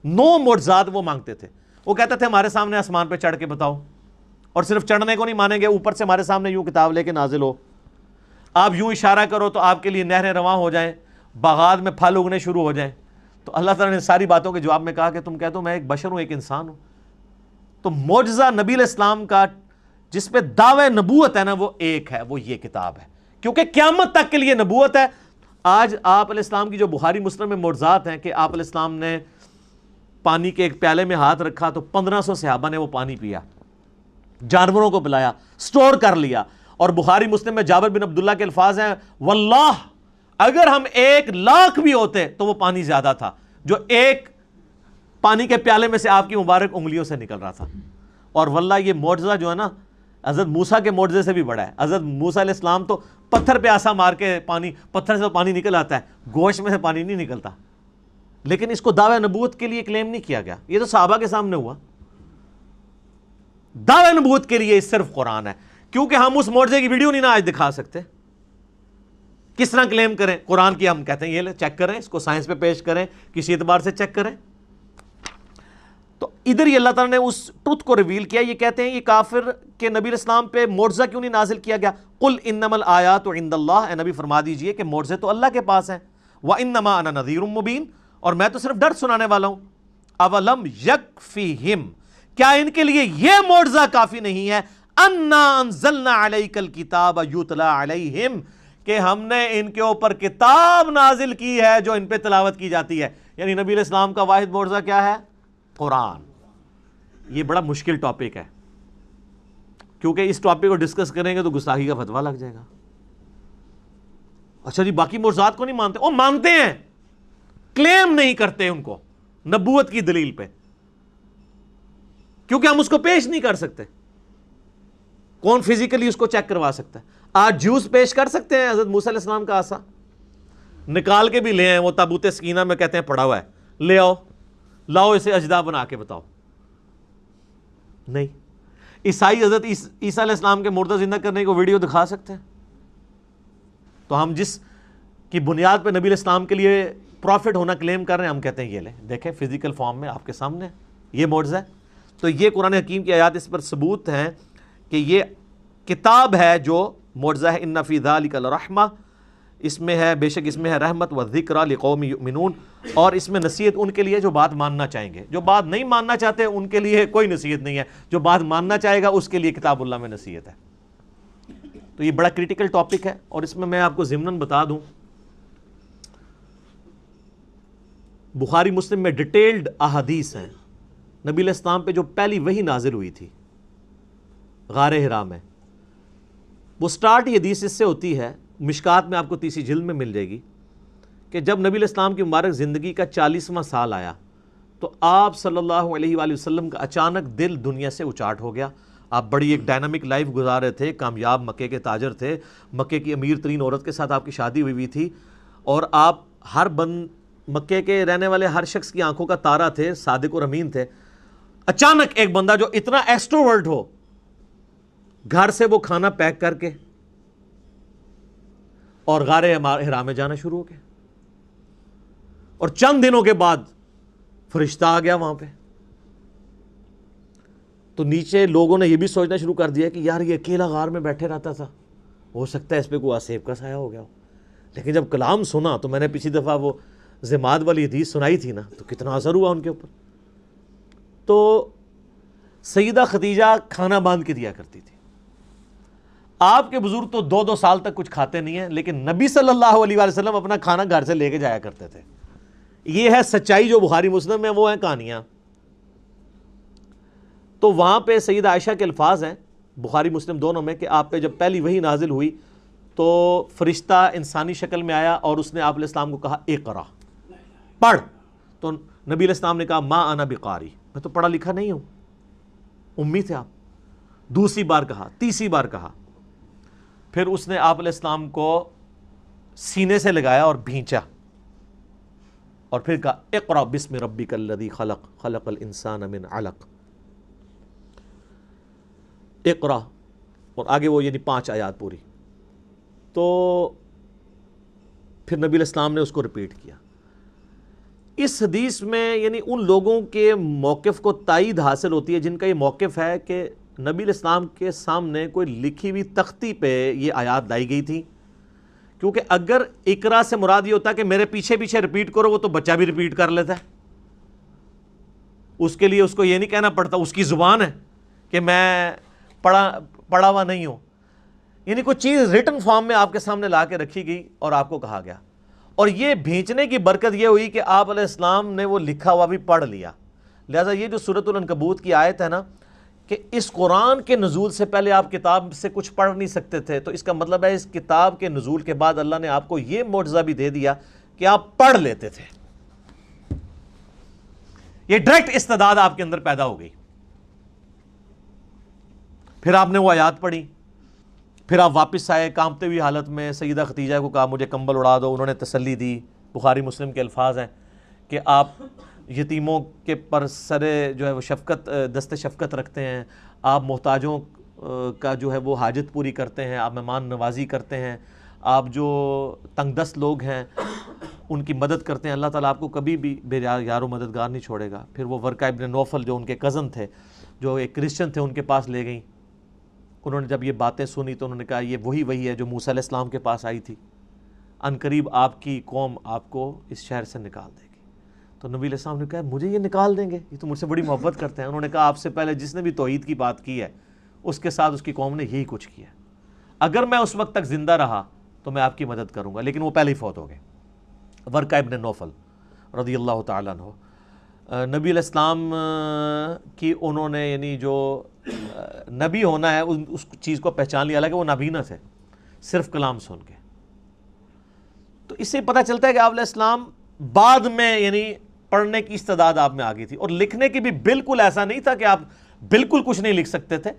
A: 9 معجزات وہ مانگتے تھے۔ وہ کہتے تھے ہمارے سامنے آسمان پہ چڑھ کے بتاؤ، اور صرف چڑھنے کو نہیں مانیں گے، اوپر سے ہمارے سامنے یوں کتاب لے کے نازل ہو، آپ یوں اشارہ کرو تو آپ کے لیے نہریں رواں ہو جائیں، باغات میں پھل اگنے شروع ہو جائیں۔ تو اللہ تعالیٰ نے ساری باتوں کے جواب میں کہا کہ تم کہتے ہو میں ایک بشر ہوں، ایک انسان ہوں۔ تو معجزہ نبی علیہ السلام کا جس پہ دعوی نبوت ہے نا، وہ ایک ہے، وہ یہ کتاب ہے، کیونکہ قیامت تک کے لیے نبوت ہے۔ آج آپ علیہ السلام کی جو بخاری مسلم میں معجزات ہیں کہ آپ علیہ السلام نے پانی کے ایک پیالے میں ہاتھ رکھا تو 1500 صحابہ نے وہ پانی پیا، جانوروں کو پلایا، سٹور کر لیا، اور بخاری مسلم میں جابر بن عبداللہ کے الفاظ ہیں، واللہ اگر ہم 1,00,000 بھی ہوتے تو وہ پانی زیادہ تھا جو ایک پانی کے پیالے میں سے آپ کی مبارک انگلیوں سے نکل رہا تھا۔ اور واللہ یہ معجزہ جو ہے نا، حضرت موسیٰ کے معجزے سے بھی بڑا ہے۔ حضرت موسیٰ علیہ السلام تو پتھر پہ آسا مار کے پتھر سے پانی نکل آتا ہے، گوشت میں سے پانی نہیں نکلتا، لیکن اس کو دعوی نبوت کے لیے کلیم نہیں کیا گیا۔ یہ تو صحابہ کے سامنے ہوا، دعوی نبوت کے لیے صرف قرآن ہے، کیونکہ ہم اس معجزے کی ویڈیو نہیں نا آج دکھا سکتے۔ کس طرح کلیم کریں قرآن کی؟ ہم کہتے ہیں یہ لے چیک کریں، اس کو سائنس پہ پیش کریں، کسی اعتبار سے چیک کریں۔ تو ادھر ہی اللہ تعالیٰ نے اس ٹروتھ کو ریویل کیا۔ یہ کہتے ہیں یہ کافر کہ نبی علیہ السلام پہ معجزہ کیوں نہیں نازل کیا گیا؟ قل انما الآیات عند اللہ، اے نبی فرما دیجئے کہ معجزے تو اللہ کے پاس ہیں، وانما انا نذیر مبین، اور میں تو صرف ڈر سنانے والا ہوں۔ اولم یکفیہم، کیا ان کے لیے یہ معجزہ کافی نہیں ہے؟ انا انزلنا علیک الکتاب یتلی علیہم، کہ ہم نے ان کے اوپر کتاب نازل کی ہے جو ان پہ تلاوت کی جاتی ہے۔ یعنی نبی علیہ السلام کا واحد معجزہ کیا ہے؟ قرآن۔ یہ بڑا مشکل ٹاپک ہے، کیونکہ اس ٹاپک کو ڈسکس کریں گے تو گستاخی کا فتویٰ لگ جائے گا۔ اچھا جی، باقی معجزات کو نہیں مانتے؟ وہ مانتے ہیں، کلیم نہیں کرتے ان کو نبوت کی دلیل پہ، کیونکہ ہم اس کو پیش نہیں کر سکتے۔ کون فزیکلی اس کو چیک کروا سکتا ہے؟ آج جوس پیش کر سکتے ہیں حضرت موسیٰ علیہ السلام کا عصا نکال کے بھی لے آئے، وہ تابوت سکینہ میں کہتے ہیں پڑا ہوا ہے، لے آؤ، لاؤ اسے اجدا بنا کے بتاؤ؟ نہیں۔ عیسائی حضرت عیسیٰ علیہ السلام کے مردہ زندہ کرنے کو ویڈیو دکھا سکتے ہیں؟ تو ہم جس کی بنیاد پہ نبی علیہ السلام کے لیے پروفٹ ہونا کلیم کر رہے ہیں، ہم کہتے ہیں یہ لیں، دیکھیں فزیکل فارم میں آپ کے سامنے یہ معجزہ ہے۔ تو یہ قرآن حکیم کی آیات اس پر ثبوت ہیں کہ یہ کتاب ہے جو معجزہ ہے۔ ان فی ذلک لرحمہ، اس میں ہے بے شک اس میں ہے رحمت و ذکر لقوم یؤمنون، اور اس میں نصیحت ان کے لیے جو بات ماننا چاہیں گے. جو بات نہیں ماننا چاہتے ان کے لیے کوئی نصیحت نہیں ہے، جو بات ماننا چاہے گا اس کے لیے کتاب اللہ میں نصیحت ہے. تو یہ بڑا کریٹیکل ٹاپک ہے، اور اس میں آپ کو ضمناً بتا دوں، بخاری مسلم میں ڈیٹیلڈ احادیث ہیں. نبی علیہ السلام پہ جو پہلی وحی نازل ہوئی تھی غار حرا میں، وہ سٹارٹ یہ حدیث اس سے ہوتی ہے، مشکات میں آپ کو تیسری جلد میں مل جائے گی، کہ جب نبی علیہ السلام کی مبارک زندگی کا 40واں سال آیا تو آپ صلی اللہ علیہ وآلہ وسلم کا اچانک دل دنیا سے اچاٹ ہو گیا. آپ بڑی ایک ڈائنامک لائف گزار رہے تھے، کامیاب مکے کے تاجر تھے، مکے کی امیر ترین عورت کے ساتھ آپ کی شادی ہوئی تھی، اور آپ مکے کے رہنے والے ہر شخص کی آنکھوں کا تارا تھے، صادق اور امین تھے. اچانک ایک بندہ جو اتنا ایکسٹروورٹ ہو، گھر سے وہ کھانا پیک کر کے اور غار حرا میں جانا شروع ہو گیا، اور چند دنوں کے بعد فرشتہ آ گیا وہاں پہ. تو نیچے لوگوں نے یہ بھی سوچنا شروع کر دیا کہ یار یہ اکیلا غار میں بیٹھے رہتا تھا، ہو سکتا ہے اس پہ کوئی آسیب کا سایہ ہو گیا ہو. لیکن جب کلام سنا تو میں نے پچھلی دفعہ وہ ضماد والی حدیث سنائی تھی نا، تو کتنا اثر ہوا ان کے اوپر. تو سیدہ خدیجہ کھانا باندھ کے دیا کرتی تھی. آپ کے بزرگ تو 2 سال تک کچھ کھاتے نہیں ہیں، لیکن نبی صلی اللہ علیہ وآلہ وسلم اپنا کھانا گھر سے لے کے جایا کرتے تھے. یہ ہے سچائی جو بخاری مسلم میں، وہ ہیں کہانیاں. تو وہاں پہ سیدہ عائشہ کے الفاظ ہیں بخاری مسلم دونوں میں، کہ آپ پہ جب پہلی وحی نازل ہوئی تو فرشتہ انسانی شکل میں آیا اور اس نے آپ علیہ السلام کو کہا اقرا، پڑھ. تو نبی علیہ السلام نے کہا ما انا بقاری، میں تو پڑھا لکھا نہیں ہوں، امی تھے آپ. دوسری بار کہا، تیسری بار کہا، پھر اس نے آپ علیہ السلام کو سینے سے لگایا اور بھینچا، اور پھر کہا اقرا بسم ربک الذی خلق خلق الانسان من علق، اقرا، اور آگے وہ یعنی 5 آیات پوری. تو پھر نبی علیہ السلام نے اس کو ریپیٹ کیا. اس حدیث میں یعنی ان لوگوں کے موقف کو تائید حاصل ہوتی ہے جن کا یہ موقف ہے کہ نبی علیہ السلام کے سامنے کوئی لکھی ہوئی تختی پہ یہ آیات لائی گئی تھی. کیونکہ اگر اقرا سے مراد یہ ہوتا کہ میرے پیچھے پیچھے ریپیٹ کرو، وہ تو بچہ بھی ریپیٹ کر لیتا ہے. اس کے لیے اس کو یہ نہیں کہنا پڑتا، اس کی زبان ہے کہ میں پڑھا ہوا نہیں ہوں. یعنی کوئی چیز ریٹن فارم میں آپ کے سامنے لا کے رکھی گئی اور آپ کو کہا گیا. اور یہ بھیجنے کی برکت یہ ہوئی کہ آپ علیہ السلام نے وہ لکھا ہوا بھی پڑھ لیا. لہٰذا یہ جو سورۃ العنکبوت کی آیت ہے نا، کہ اس قرآن کے نزول سے پہلے آپ کتاب سے کچھ پڑھ نہیں سکتے تھے، تو اس کا مطلب ہے اس کتاب کے نزول کے بعد اللہ نے آپ کو یہ معجزہ بھی دے دیا کہ آپ پڑھ لیتے تھے. یہ ڈائریکٹ استعداد آپ کے اندر پیدا ہو گئی. پھر آپ نے وہ آیات پڑھی، پھر آپ واپس آئے کانپتے ہوئی حالت میں، سیدہ خدیجہ کو کہا مجھے کمبل اڑا دو، انہوں نے تسلی دی. بخاری مسلم کے الفاظ ہیں کہ آپ یتیموں کے پر سرے جو ہے وہ شفقت، دست شفقت رکھتے ہیں، آپ محتاجوں کا جو ہے وہ حاجت پوری کرتے ہیں، آپ مہمان نوازی کرتے ہیں، آپ جو تنگ دست لوگ ہیں ان کی مدد کرتے ہیں. اللہ تعالیٰ آپ کو کبھی بھی بے یار و مددگار نہیں چھوڑے گا. پھر وہ ورقہ ابن نوفل جو ان کے کزن تھے، جو ایک کرسچن تھے، ان کے پاس لے گئیں. انہوں نے جب یہ باتیں سنی تو انہوں نے کہا یہ وہی ہے جو موسیٰ علیہ السلام کے پاس آئی تھی، عنقریب آپ کی قوم آپ کو اس شہر سے نکال دے گی. تو نبی علیہ السلام نے کہا مجھے یہ نکال دیں گے، یہ تو مجھ سے بڑی محبت کرتے ہیں. انہوں نے کہا آپ سے پہلے جس نے بھی توحید کی بات کی ہے اس کے ساتھ اس کی قوم نے یہی کچھ کیا. اگر میں اس وقت تک زندہ رہا تو میں آپ کی مدد کروں گا. لیکن وہ پہلے ہی فوت ہو گئے. ورقہ ابن نوفل رضی اللہ تعالیٰ عنہ، نبی علیہ السلام کی انہوں نے یعنی جو نبی ہونا ہے اس چیز کو پہچان لیا، حالانکہ وہ نابینا تھے صرف کلام سن کے. تو اس سے پتہ چلتا ہے کہ آپ علیہ السلام بعد میں یعنی پڑھنے کی استعداد آپ میں آ گئی تھی، اور لکھنے کی بھی بالکل ایسا نہیں تھا کہ آپ بالکل کچھ نہیں لکھ سکتے تھے.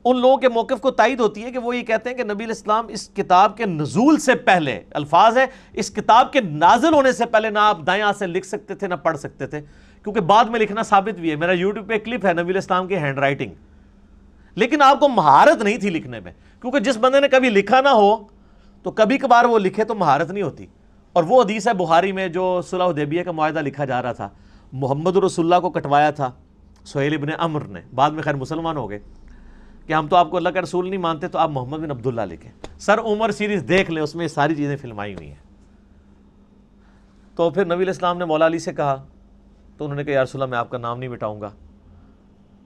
A: ان لوگوں کے موقف کو تائید ہوتی ہے کہ وہ یہ کہتے ہیں کہ نبی علیہ السلام اس کتاب کے نزول سے پہلے، الفاظ ہے اس کتاب کے نازل ہونے سے پہلے نہ آپ دائیں ہاتھ سے لکھ سکتے تھے نہ پڑھ سکتے تھے، کیونکہ بعد میں لکھنا ثابت بھی ہے. میرا یوٹیوب پہ ایک کلپ ہے نبی علیہ السلام کی ہینڈ رائٹنگ، لیکن آپ کو مہارت نہیں تھی لکھنے میں، کیونکہ جس بندے نے کبھی لکھا نہ ہو تو کبھی کبھار وہ لکھے تو مہارت نہیں ہوتی. اور وہ حدیث ہے بخاری میں جو صلح حدیبیہ کا معاہدہ لکھا جا رہا تھا، محمد رسول اللہ کو کٹوایا تھا سہیل ابن عمرو نے، بعد میں خیر مسلمان ہو گئے، کہ ہم تو آپ کو اللہ کا رسول نہیں مانتے، تو آپ محمد بن عبداللہ لکھیں۔ سر عمر سیریز دیکھ لیں، اس میں یہ ساری چیزیں فلمائی ہوئی ہیں۔ تو پھر نبی علیہ السلام نے مولا علی سے کہا، تو انہوں نے کہا یا رسول اللہ میں آپ کا نام نہیں مٹاؤں گا۔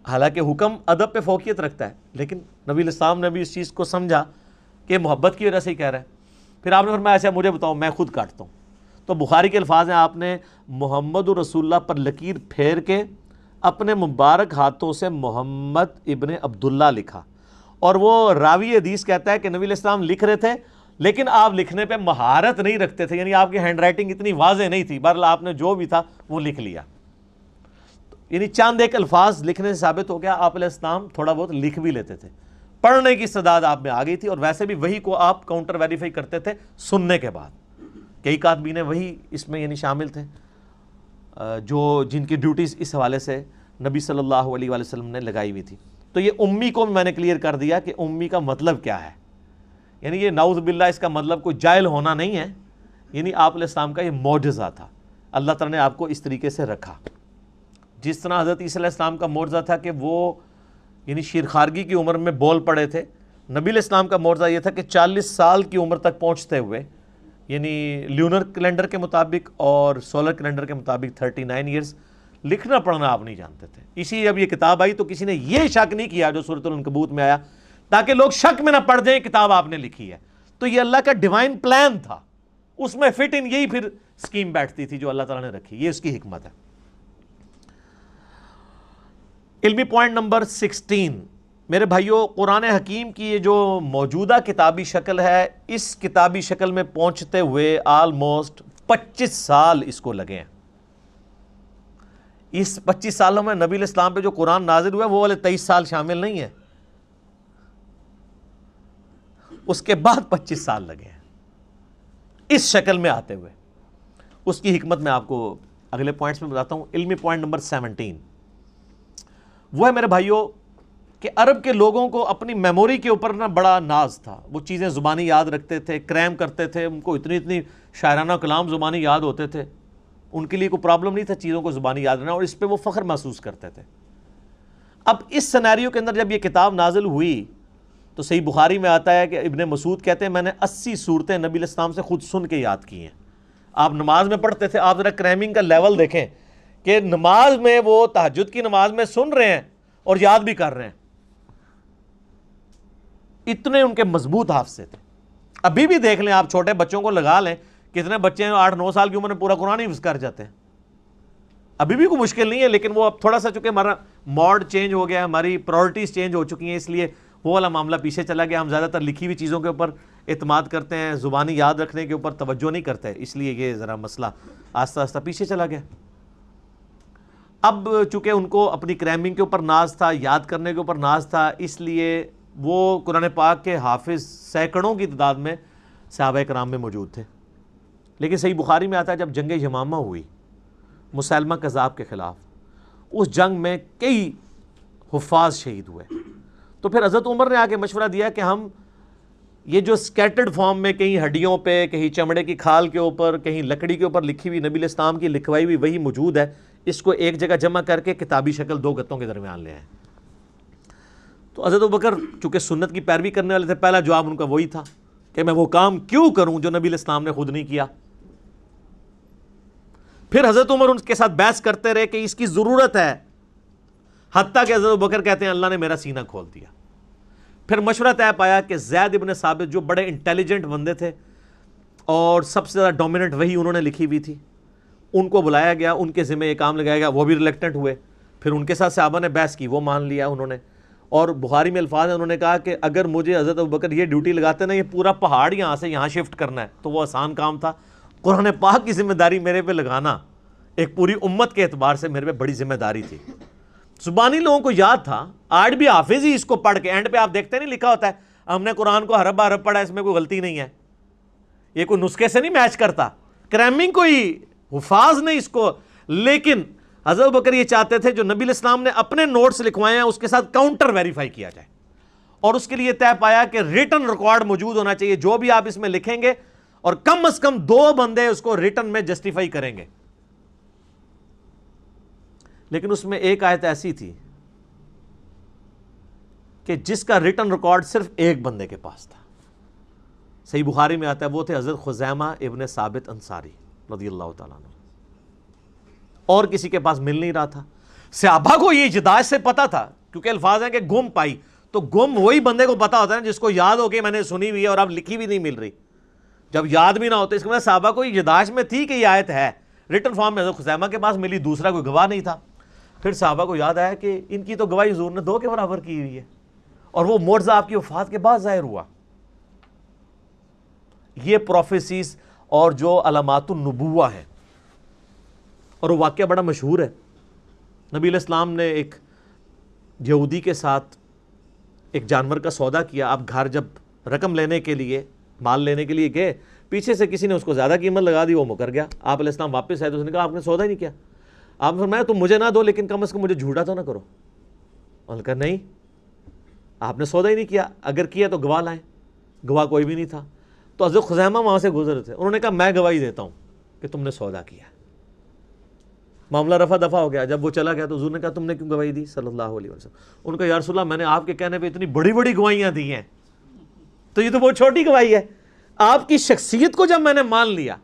A: حالانکہ حکم ادب پہ فوقیت رکھتا ہے، لیکن نبی علیہ السلام نے بھی اس چیز کو سمجھا کہ محبت کی وجہ سے ہی کہہ رہا ہے۔ پھر آپ نے فرمایا اچھا مجھے بتاؤ، میں خود کاٹتا ہوں۔ تو بخاری کے الفاظ ہیں، آپ نے محمد رسول اللہ پر لکیر پھیر کے اپنے مبارک ہاتھوں سے محمد ابن عبداللہ لکھا، اور وہ راوی حدیث کہتا ہے کہ نبی علیہ السلام لکھ رہے تھے لیکن آپ لکھنے پہ مہارت نہیں رکھتے تھے، یعنی آپ کی ہینڈ رائٹنگ اتنی واضح نہیں تھی، بہرحال آپ نے جو بھی تھا وہ لکھ لیا، یعنی چاند ایک الفاظ لکھنے سے ثابت ہو گیا آپ علیہ السلام تھوڑا بہت لکھ بھی لیتے تھے، پڑھنے کی استعداد آپ میں آ گئی تھی، اور ویسے بھی وہی کو آپ کاؤنٹر ویریفائی کرتے تھے سننے کے بعد۔ کئی کاتبین وہی اس میں یعنی شامل تھے جو جن کی ڈیوٹیز اس حوالے سے نبی صلی اللہ علیہ وآلہ وسلم نے لگائی ہوئی تھی۔ تو یہ امی کو میں نے کلیئر کر دیا کہ امی کا مطلب کیا ہے، یعنی یہ نعوذ باللہ اس کا مطلب کوئی جاہل ہونا نہیں ہے، یعنی آپ علیہ السلام کا یہ معجزہ تھا، اللہ تعالیٰ نے آپ کو اس طریقے سے رکھا۔ جس طرح حضرت عیسیٰ علیہ السلام کا معجزہ تھا کہ وہ یعنی شیرخوارگی کی عمر میں بول پڑے تھے، نبی علیہ السلام کا معجزہ یہ تھا کہ 40 سال کی عمر تک پہنچتے ہوئے، یعنی لیونر کیلنڈر کے مطابق اور سولر کیلنڈر کے مطابق 39 ایئرز، لکھنا پڑھنا آپ نہیں جانتے تھے۔ اسی جب یہ کتاب آئی تو کسی نے یہ شک نہیں کیا جو سورۃ العنکبوت میں آیا، تاکہ لوگ شک میں نہ پڑ جائیں کتاب آپ نے لکھی ہے۔ تو یہ اللہ کا ڈیوائن پلان تھا، اس میں فٹ ان یہی پھر سکیم بیٹھتی تھی جو اللہ تعالیٰ نے رکھی، یہ اس کی حکمت ہے۔ علمی پوائنٹ نمبر 16 میرے بھائیوں، قرآن حکیم کی یہ جو موجودہ کتابی شکل ہے، اس کتابی شکل میں پہنچتے ہوئے آلموسٹ 25 سال اس کو لگے ہیں۔ اس 25 سالوں میں نبی علیہ السلام پہ جو قرآن نازل ہوا ہے وہ والے 23 سال شامل نہیں ہیں، اس کے بعد 25 سال لگے ہیں اس شکل میں آتے ہوئے۔ اس کی حکمت میں آپ کو اگلے پوائنٹس میں بتاتا ہوں۔ علمی پوائنٹ نمبر 17 وہ ہے میرے بھائیوں کہ عرب کے لوگوں کو اپنی میموری کے اوپر نا بڑا ناز تھا، وہ چیزیں زبانی یاد رکھتے تھے، کریم کرتے تھے، ان کو اتنی شاعرانہ کلام زبانی یاد ہوتے تھے، ان کے لیے کوئی پرابلم نہیں تھا چیزوں کو زبانی یاد رکھنا، اور اس پہ وہ فخر محسوس کرتے تھے۔ اب اس سینیریو کے اندر جب یہ کتاب نازل ہوئی تو صحیح بخاری میں آتا ہے کہ ابن مسعود کہتے ہیں میں نے 80 صورتیں نبی علیہ السلام سے خود سن کے یاد کی ہیں۔ آپ نماز میں پڑھتے تھے، آپ ذرا کریمنگ کا لیول دیکھیں کہ نماز میں وہ تہجد کی نماز میں سن رہے ہیں اور یاد بھی کر رہے ہیں، اتنے ان کے مضبوط حافظے تھے۔ ابھی بھی دیکھ لیں، آپ چھوٹے بچوں کو لگا لیں، کتنے بچے ہیں 8-9 سال کی عمر میں پورا قرآن حفظ کر جاتے ہیں، ابھی بھی کوئی مشکل نہیں ہے، لیکن وہ اب تھوڑا سا چونکہ ہمارا موڈ چینج ہو گیا، ہماری پرائورٹیز چینج ہو چکی ہیں، اس لیے وہ والا معاملہ پیچھے چلا گیا۔ ہم زیادہ تر لکھی ہوئی چیزوں کے اوپر اعتماد کرتے ہیں، زبانی یاد رکھنے کے اوپر توجہ نہیں کرتے، اس لیے یہ ذرا مسئلہ آہستہ آہستہ پیچھے چلا گیا۔ اب چونکہ ان کو اپنی کریمنگ کے اوپر ناز تھا، یاد کرنے کے اوپر ناز تھا، اس لیے وہ قرآن پاک کے حافظ سینکڑوں کی تعداد میں صحابہ کرام میں موجود تھے۔ لیکن صحیح بخاری میں آتا ہے جب جنگ یمامہ ہوئی مسیلمہ کذاب کے خلاف، اس جنگ میں کئی حفاظ شہید ہوئے، تو پھر حضرت عمر نے آ کے مشورہ دیا کہ ہم یہ جو سکیٹرڈ فارم میں کہیں ہڈیوں پہ، کہیں چمڑے کی کھال کے اوپر، کہیں لکڑی کے اوپر لکھی ہوئی نبی علیہ السلام کی لکھوائی ہوئی وہی موجود ہے، اس کو ایک جگہ جمع کر کے کتابی شکل 2 گتوں کے درمیان لے آئیں۔ تو حضرت ابوبکر چونکہ سنت کی پیروی کرنے والے تھے، پہلا جواب ان کا وہی تھا کہ میں وہ کام کیوں کروں جو نبی علیہ السلام نے خود نہیں کیا۔ پھر حضرت عمر ان کے ساتھ بحث کرتے رہے کہ اس کی ضرورت ہے، حتیٰ کہ حضرت ابوبکر کہتے ہیں اللہ نے میرا سینہ کھول دیا۔ پھر مشورہ طے پایا کہ زید ابن ثابت جو بڑے انٹیلیجنٹ بندے تھے اور سب سے زیادہ ڈومیننٹ وہی انہوں نے لکھی ہوئی تھی، ان کو بلایا گیا، ان کے ذمہ یہ کام لگایا گیا، وہ بھی ریلیکٹنٹ ہوئے۔ پھر ان کے ساتھ صحابہ نے بحث کی، وہ مان لیا انہوں نے، اور بخاری میں الفاظ ہیں، انہوں نے کہا کہ اگر مجھے حضرت ابوبکر یہ ڈیوٹی لگاتے نا، یہ پورا پہاڑ یہاں سے یہاں شفٹ کرنا ہے، تو وہ آسان کام تھا۔ قرآن پاک کی ذمہ داری میرے پہ لگانا ایک پوری امت کے اعتبار سے میرے پہ بڑی ذمہ داری تھی۔ زبانی لوگوں کو یاد تھا، آج بھی حافظ ہی اس کو پڑھ کے اینڈ پہ آپ دیکھتے نہیں لکھا ہوتا ہے ہم نے قرآن کو حرف حرف پڑھا، اس میں کوئی غلطی نہیں ہے، یہ کوئی نسخے سے نہیں میچ کرتا، کریمنگ کوئی حفاظ نہیں اس کو۔ لیکن حضرت ابوبکر یہ چاہتے تھے جو نبی علیہ السلام نے اپنے نوٹس لکھوائے ہیں اس کے ساتھ کاؤنٹر ویریفائی کیا جائے، اور اس کے لیے طے پایا کہ ریٹن ریکارڈ موجود ہونا چاہیے، جو بھی آپ اس میں لکھیں گے، اور کم از کم 2 بندے اس کو ریٹن میں جسٹیفائی کریں گے۔ لیکن اس میں ایک آیت ایسی تھی کہ جس کا ریٹن ریکارڈ صرف ایک بندے کے پاس تھا. صحیح بخاری میں آتا ہے وہ تھے حضرت خزیمہ ابن ثابت انصاری رضی اللہ تعالیٰ عنہ. اور کسی کے پاس مل نہیں رہا تھا. صحابہ کو یہ اجداج سے پتا تھا، کیونکہ الفاظ ہیں کہ گم پائی، تو گم وہی بندے کو پتا ہوتا ہے جس کو یاد ہو کہ میں نے سنی ہوئی ہے اور اب لکھی بھی نہیں مل رہی. جب یاد بھی نہ ہوتا، اس کے بعد صحابہ کو اجداج میں تھی کہ یہ آیت ہے، ریٹن فارم میں حضرت خزیمہ کے پاس ملی، دوسرا کوئی گواہ نہیں تھا. پھر صحابہ کو یاد آیا کہ ان کی تو گواہی حضور نے 2 کے برابر کی ہوئی ہے، اور وہ معجزہ آپ کی وفات کے بعد ظاہر ہوا. یہ پروفیسیز اور جو علامات النبوہ ہیں، اور وہ واقعہ بڑا مشہور ہے. نبی علیہ السلام نے ایک یہودی کے ساتھ ایک جانور کا سودا کیا. آپ گھر جب رقم لینے کے لیے، مال لینے کے لیے گئے، پیچھے سے کسی نے اس کو زیادہ قیمت لگا دی، وہ مکر گیا. آپ علیہ السلام واپس آئے تو اس نے کہا آپ نے سودا ہی نہیں کیا. آپ نے فرمایا تم مجھے نہ دو لیکن کم از کم مجھے جھوٹا تو نہ کرو. انہوں نے کہا نہیں، آپ نے سودا ہی نہیں کیا، اگر کیا تو گواہ لائیں. گواہ کوئی بھی نہیں تھا. تو حضرت خزیمہ وہاں سے گزر تھے، انہوں نے کہا میں گواہی دیتا ہوں کہ تم نے سودا کیا. معاملہ رفع دفع ہو گیا. جب وہ چلا گیا تو حضور نے کہا تم نے کیوں گواہی دی صلی اللہ علیہ وسلم. ان کا یا رسول اللہ میں نے آپ کے کہنے پہ اتنی بڑی بڑی گواہیاں دی ہیں، تو یہ تو بہت چھوٹی گواہی ہے. آپ کی شخصیت کو جب میں نے مان لیا،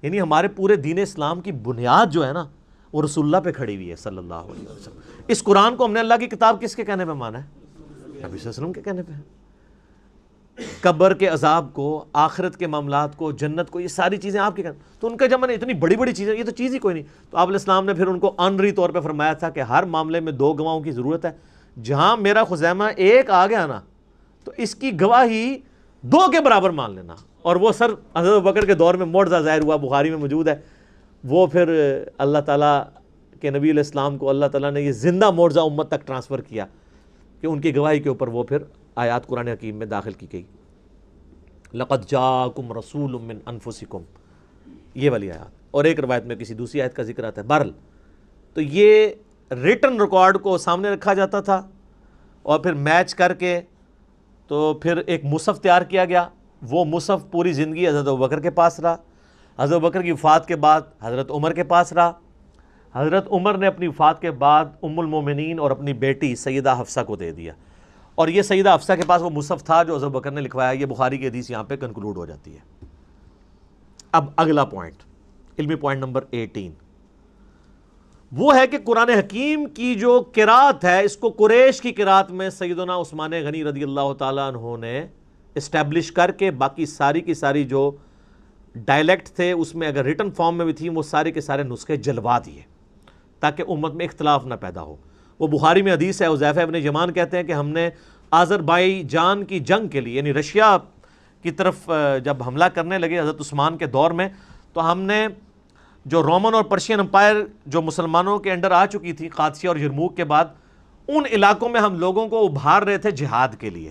A: یعنی ہمارے پورے دین اسلام کی بنیاد جو ہے نا وہ رسول اللہ پہ کھڑی ہوئی ہے صلی اللہ علیہ وسلم. اس قرآن کو ہم نے اللہ کی کتاب کس کے کہنے پہ مانا ہے؟ نبی صلی اللہ علیہ وسلم کے کہنے پہ. قبر کے عذاب کو، آخرت کے معاملات کو، جنت کو، یہ ساری چیزیں آپ کے کہنے. تو ان کا جب میں نے اتنی بڑی بڑی چیزیں، یہ تو چیز ہی کوئی نہیں. تو آپ علیہ السلام نے پھر ان کو آنری طور پہ فرمایا تھا کہ ہر معاملے میں 2 گواہوں کی ضرورت ہے. جہاں میرا خزیمہ ایک آ گیا نا تو اس کی گواہی 2 کے برابر مان لینا. اور وہ سر حضرت بکر کے دور میں معجزہ ظاہر ہوا، بخاری میں موجود ہے. وہ پھر اللہ تعالیٰ کے نبی علیہ السلام کو اللہ تعالیٰ نے یہ زندہ معجزہ امت تک ٹرانسفر کیا کہ ان کی گواہی کے اوپر وہ پھر آیات قرآن حکیم میں داخل کی گئی. لقد جاءکم رسول من انفسکم، یہ والی آیات. اور ایک روایت میں کسی دوسری آیت کا ذکر آتا ہے. بہرحال تو یہ ریٹن ریکارڈ کو سامنے رکھا جاتا تھا اور پھر میچ کر کے تو پھر ایک مصحف تیار کیا گیا. وہ مصحف پوری زندگی حضرت ابوبکر کے پاس رہا. حضرت ابوبکر کی وفات کے بعد حضرت عمر کے پاس رہا. حضرت عمر نے اپنی وفات کے بعد ام المومنین اور اپنی بیٹی سیدہ حفصہ کو دے دیا. اور یہ سیدہ حفصہ کے پاس وہ مصحف تھا جو حضرت بکر نے لکھوایا. یہ بخاری کی حدیث یہاں پہ کنکلوڈ ہو جاتی ہے. اب اگلا پوائنٹ، علمی پوائنٹ نمبر 18، وہ ہے کہ قرآن حکیم کی جو قرات ہے، اس کو قریش کی قرات میں سیدنا عثمان غنی رضی اللہ تعالیٰ عنہ نے اسٹیبلش کر کے باقی ساری کی ساری جو ڈائلیکٹ تھے اس میں اگر ریٹن فارم میں بھی تھی وہ سارے کے سارے نسخے جلوا دیے تاکہ امت میں اختلاف نہ پیدا ہو. وہ بخاری میں حدیث ہے، حذیفہ ابن یمان کہتے ہیں کہ ہم نے آذربائیجان کی جنگ کے لیے، یعنی رشیا کی طرف جب حملہ کرنے لگے حضرت عثمان کے دور میں، تو ہم نے جو رومن اور پرشین امپائر جو مسلمانوں کے انڈر آ چکی تھی قادسیہ اور یرموک کے بعد، ان علاقوں میں ہم لوگوں کو ابھار رہے تھے جہاد کے لیے.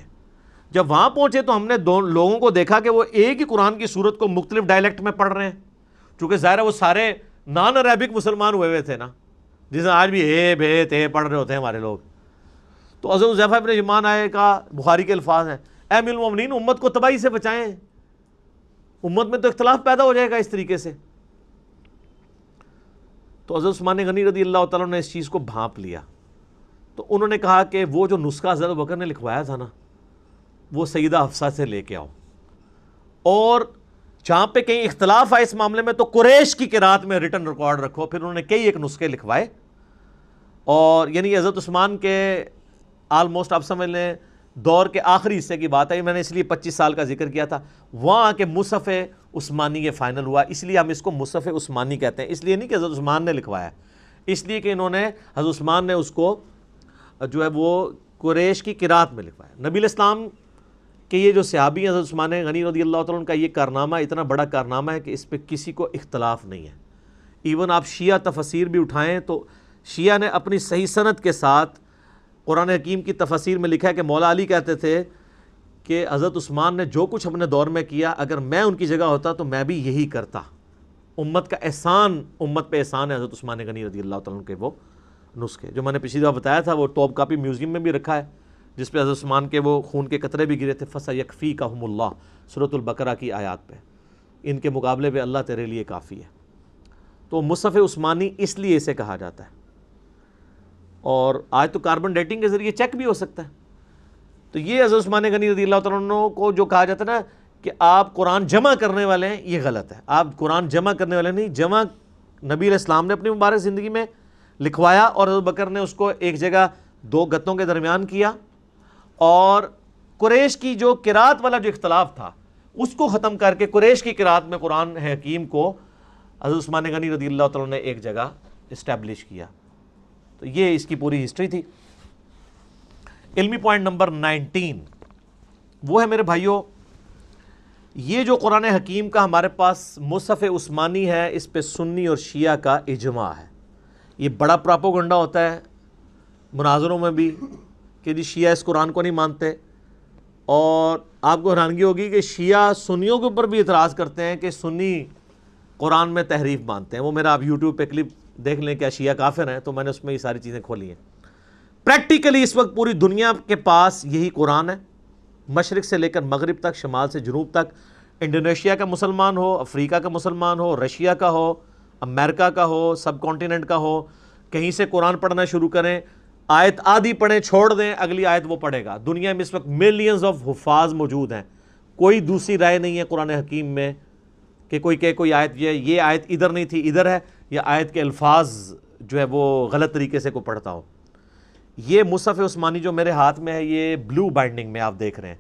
A: جب وہاں پہنچے تو ہم نے لوگوں کو دیکھا کہ وہ ایک ہی قرآن کی صورت کو مختلف ڈائلیکٹ میں پڑھ رہے ہیں، چونکہ ظاہر ہے وہ سارے نان عربک مسلمان ہوئے تھے نا، جسے آج بھی اے بے تے پڑھ رہے ہوتے ہیں ہمارے لوگ. تو حضرت حذیفہ ابن یمان آئے کا بخاری کے الفاظ ہیں، اے امیر المومنین امت کو تباہی سے بچائیں، امت میں تو اختلاف پیدا ہو جائے گا اس طریقے سے. تو حضرت عثمان غنی رضی اللہ تعالیٰ نے اس چیز کو بھانپ لیا. تو انہوں نے کہا کہ وہ جو نسخہ حضرت بکر نے لکھوایا تھا نا وہ سیدہ حفصہ سے لے کے آؤ، اور جہاں پہ کہیں اختلاف آئے اس معاملے میں تو قریش کی قرات میں ریٹن ریکارڈ رکھو. پھر انہوں نے کئی ایک نسخے لکھوائے، اور یعنی حضرت عثمان کے آلموسٹ آپ سمجھ لیں دور کے آخری حصے کی بات ہے. میں نے اس لیے 25 سال کا ذکر کیا تھا. وہاں کہ مصحف عثمانی یہ فائنل ہوا، اس لیے ہم اس کو مصحف عثمانی کہتے ہیں. اس لیے نہیں کہ حضرت عثمان نے لکھوایا، اس لیے کہ انہوں نے حضرت عثمان نے اس کو جو ہے وہ قریش کی قرات میں لکھوایا. نبی علیہ السلام کہ یہ جو صحابی حضرت عثمان غنی رضی اللہ تعالیٰ عنہ کا یہ کارنامہ اتنا بڑا کارنامہ ہے کہ اس پہ کسی کو اختلاف نہیں ہے. ایون آپ شیعہ تفسیر بھی اٹھائیں تو شیعہ نے اپنی صحیح سند کے ساتھ قرآن حکیم کی تفسیر میں لکھا ہے کہ مولا علی کہتے تھے کہ حضرت عثمان نے جو کچھ اپنے دور میں کیا اگر میں ان کی جگہ ہوتا تو میں بھی یہی کرتا. امت کا احسان، امت پہ احسان ہے حضرت عثمان غنی رضی اللہ تعالیٰ عنہ کے وہ نسخے جو میں نے پچھلی دفعہ بتایا تھا. وہ ٹاپ کاپی میوزیم میں بھی رکھا ہے جس پہ حضرت عثمان کے وہ خون کے قطرے بھی گرے تھے. فَسَيَكْفِيكَهُمُ اللَّهُ سورۃ البقرہ کی آیات پہ، ان کے مقابلے پہ اللہ تیرے لیے کافی ہے. تو مصحف عثمانی اس لیے اسے کہا جاتا ہے. اور آج تو کاربن ڈیٹنگ کے ذریعے چیک بھی ہو سکتا ہے. تو یہ حضرت عثمان غنی رضی اللہ تعالیٰ عنہ کو جو کہا جاتا ہے نا کہ آپ قرآن جمع کرنے والے ہیں، یہ غلط ہے. آپ قرآن جمع کرنے والے نہیں، جمع نبی علیہ السلام نے اپنی مبارک زندگی میں لکھوایا، اور حضرت بکر نے اس کو ایک جگہ 2 گتوں کے درمیان کیا، اور قریش کی جو قرات والا جو اختلاف تھا اس کو ختم کر کے قریش کی قرات میں قرآن حکیم کو حضرت عثمان غنی رضی اللہ تعالیٰ نے ایک جگہ اسٹیبلش کیا. تو یہ اس کی پوری ہسٹری تھی. علمی پوائنٹ نمبر 19 وہ ہے میرے بھائیوں، یہ جو قرآن حکیم کا ہمارے پاس مصحف عثمانی ہے، اس پہ سنی اور شیعہ کا اجماع ہے. یہ بڑا پراپوگنڈا ہوتا ہے مناظروں میں بھی کہ جی شیعہ اس قرآن کو نہیں مانتے، اور آپ کو حیرانگی ہوگی کہ شیعہ سنیوں کے اوپر بھی اعتراض کرتے ہیں کہ سنی قرآن میں تحریف مانتے ہیں. وہ میرا آپ یوٹیوب پہ کلپ دیکھ لیں کیا شیعہ کافر ہیں، تو میں نے اس میں یہ ساری چیزیں کھولی ہیں. پریکٹیکلی اس وقت پوری دنیا کے پاس یہی قرآن ہے، مشرق سے لے کر مغرب تک، شمال سے جنوب تک. انڈونیشیا کا مسلمان ہو، افریقہ کا مسلمان ہو، رشیا کا ہو، امریکہ کا ہو، سب کانٹیننٹ کا ہو، کہیں سے قرآن پڑھنا شروع کریں، آیت آدھی پڑھیں چھوڑ دیں، اگلی آیت وہ پڑھے گا. دنیا میں اس وقت ملینز آف حفاظ موجود ہیں. کوئی دوسری رائے نہیں ہے قرآن حکیم میں کہ کوئی کہے کوئی آیت یہ آیت ادھر نہیں تھی ادھر ہے، یا آیت کے الفاظ جو ہے وہ غلط طریقے سے کوئی پڑھتا ہو. یہ مصحف عثمانی جو میرے ہاتھ میں ہے، یہ بلو بائنڈنگ میں آپ دیکھ رہے ہیں.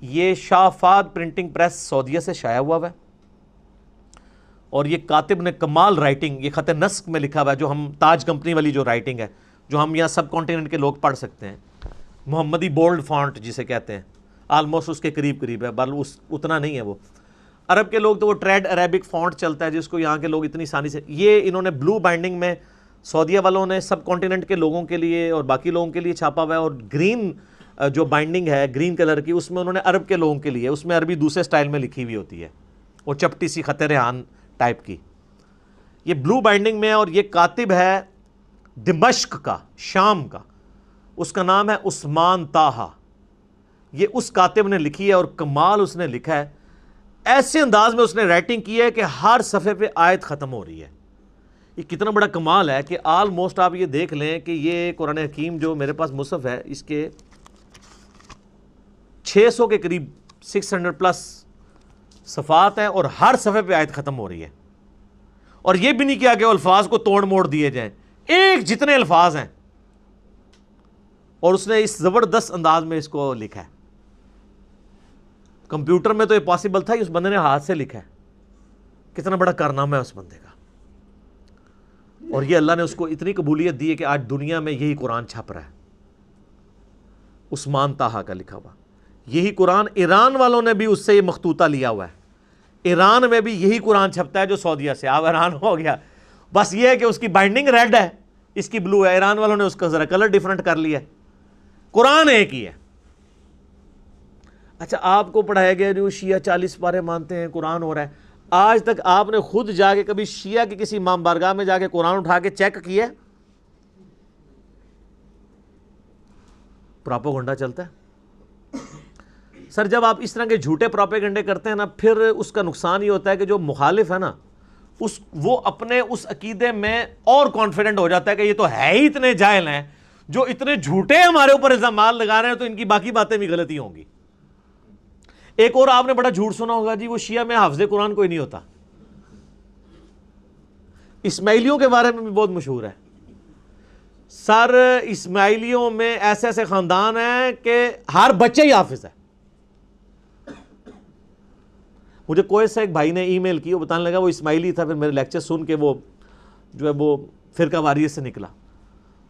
A: یہ شاہ فہد پرنٹنگ پریس سعودیہ سے شائع ہوا ہے، اور یہ کاتب نے کمال رائٹنگ، یہ خط نسق میں لکھا ہوا ہے، جو ہم تاج کمپنی والی جو رائٹنگ ہے جو ہم یہاں سب کانٹیننٹ کے لوگ پڑھ سکتے ہیں. محمدی بولڈ فونٹ جسے کہتے ہیں، آلموسٹ اس کے قریب ہے، بل اتنا نہیں ہے. وہ عرب کے لوگ تو وہ ٹریڈ عربک فونٹ چلتا ہے جس کو یہاں کے لوگ اتنی آسانی سے، یہ انہوں نے بلو بائنڈنگ میں سعودیہ والوں نے سب کانٹیننٹ کے لوگوں کے لیے اور باقی لوگوں کے لیے چھاپا ہوا ہے. اور گرین جو بائنڈنگ ہے گرین کلر کی، اس میں انہوں نے عرب کے لوگوں کے لیے، اس میں عربی دوسرے سٹائل میں لکھی ہوئی ہوتی ہے، وہ چپٹی سی خط ریحان ٹائپ کی. یہ بلو بائنڈنگ میں ہے، اور یہ کاتب ہے دمشق کا، شام کا. اس کا نام ہے عثمان طاہا. یہ اس کاتب نے لکھی ہے، اور کمال اس نے لکھا ہے، ایسے انداز میں اس نے رائٹنگ کی ہے کہ ہر صفحے پہ آیت ختم ہو رہی ہے. یہ کتنا بڑا کمال ہے کہ آلموسٹ آپ یہ دیکھ لیں کہ یہ قرآن حکیم جو میرے پاس مصحف ہے، اس کے 600 کے قریب 600 پلس صفحات ہیں، اور ہر صفحے پہ آیت ختم ہو رہی ہے. اور یہ بھی نہیں کیا کہ الفاظ کو توڑ موڑ دیے جائیں، ایک جتنے الفاظ ہیں، اور اس نے اس زبردست انداز میں اس کو لکھا ہے. کمپیوٹر میں تو یہ پاسبل تھا، اس بندے نے ہاتھ سے لکھا ہے. کتنا بڑا کارنامہ ہے اس بندے کا. اور یہ اللہ نے اس کو اتنی قبولیت دی ہے کہ آج دنیا میں یہی قرآن چھپ رہا ہے، عثمان طاہا کا لکھا ہوا. یہی قرآن ایران والوں نے بھی اس سے یہ مخطوطہ لیا ہوا ہے. ایران میں بھی یہی قرآن چھپتا ہے جو سعودیہ سے. آپ ایران ہو گیا، بس یہ ہے کہ اس کی بائنڈنگ ریڈ ہے، اس کی بلو ہے. ایران والوں نے اس کا ذرا کلر ڈیفرنٹ کر لیا ہے، قرآن ایک ہی ہے. اچھا، آپ کو پڑھایا گیا جو شیعہ 40 پارے مانتے ہیں، قرآن ہو رہا ہے. آج تک آپ نے خود جا کے کبھی شیعہ کی کسی امام بارگاہ میں جا کے قرآن اٹھا کے چیک کیا؟ پراپوگنڈا چلتا ہے. سر جب آپ اس طرح کے جھوٹے پراپیگنڈے کرتے ہیں نا، پھر اس کا نقصان یہ ہوتا ہے کہ جو مخالف ہے نا، وہ اپنے اس عقیدے میں اور کانفیڈنٹ ہو جاتا ہے کہ یہ تو ہے ہی اتنے جاہل ہیں، جو اتنے جھوٹے ہمارے اوپر الزامات لگا رہے ہیں، تو ان کی باقی باتیں بھی غلطی ہوں گی. ایک اور آپ نے بڑا جھوٹ سنا ہوگا جی، وہ شیعہ میں حافظ قرآن کوئی نہیں ہوتا. اسماعیلیوں کے بارے میں بھی بہت مشہور ہے. سر اسماعیلیوں میں ایسے ایسے خاندان ہیں کہ ہر بچہ ہی حافظ ہے. مجھے کوئی سے ایک بھائی نے ای میل کی، وہ بتانے لگا وہ اسماعیلی تھا، پھر میرے لیکچر سن کے وہ جو ہے وہ فرقہ واریت سے نکلا.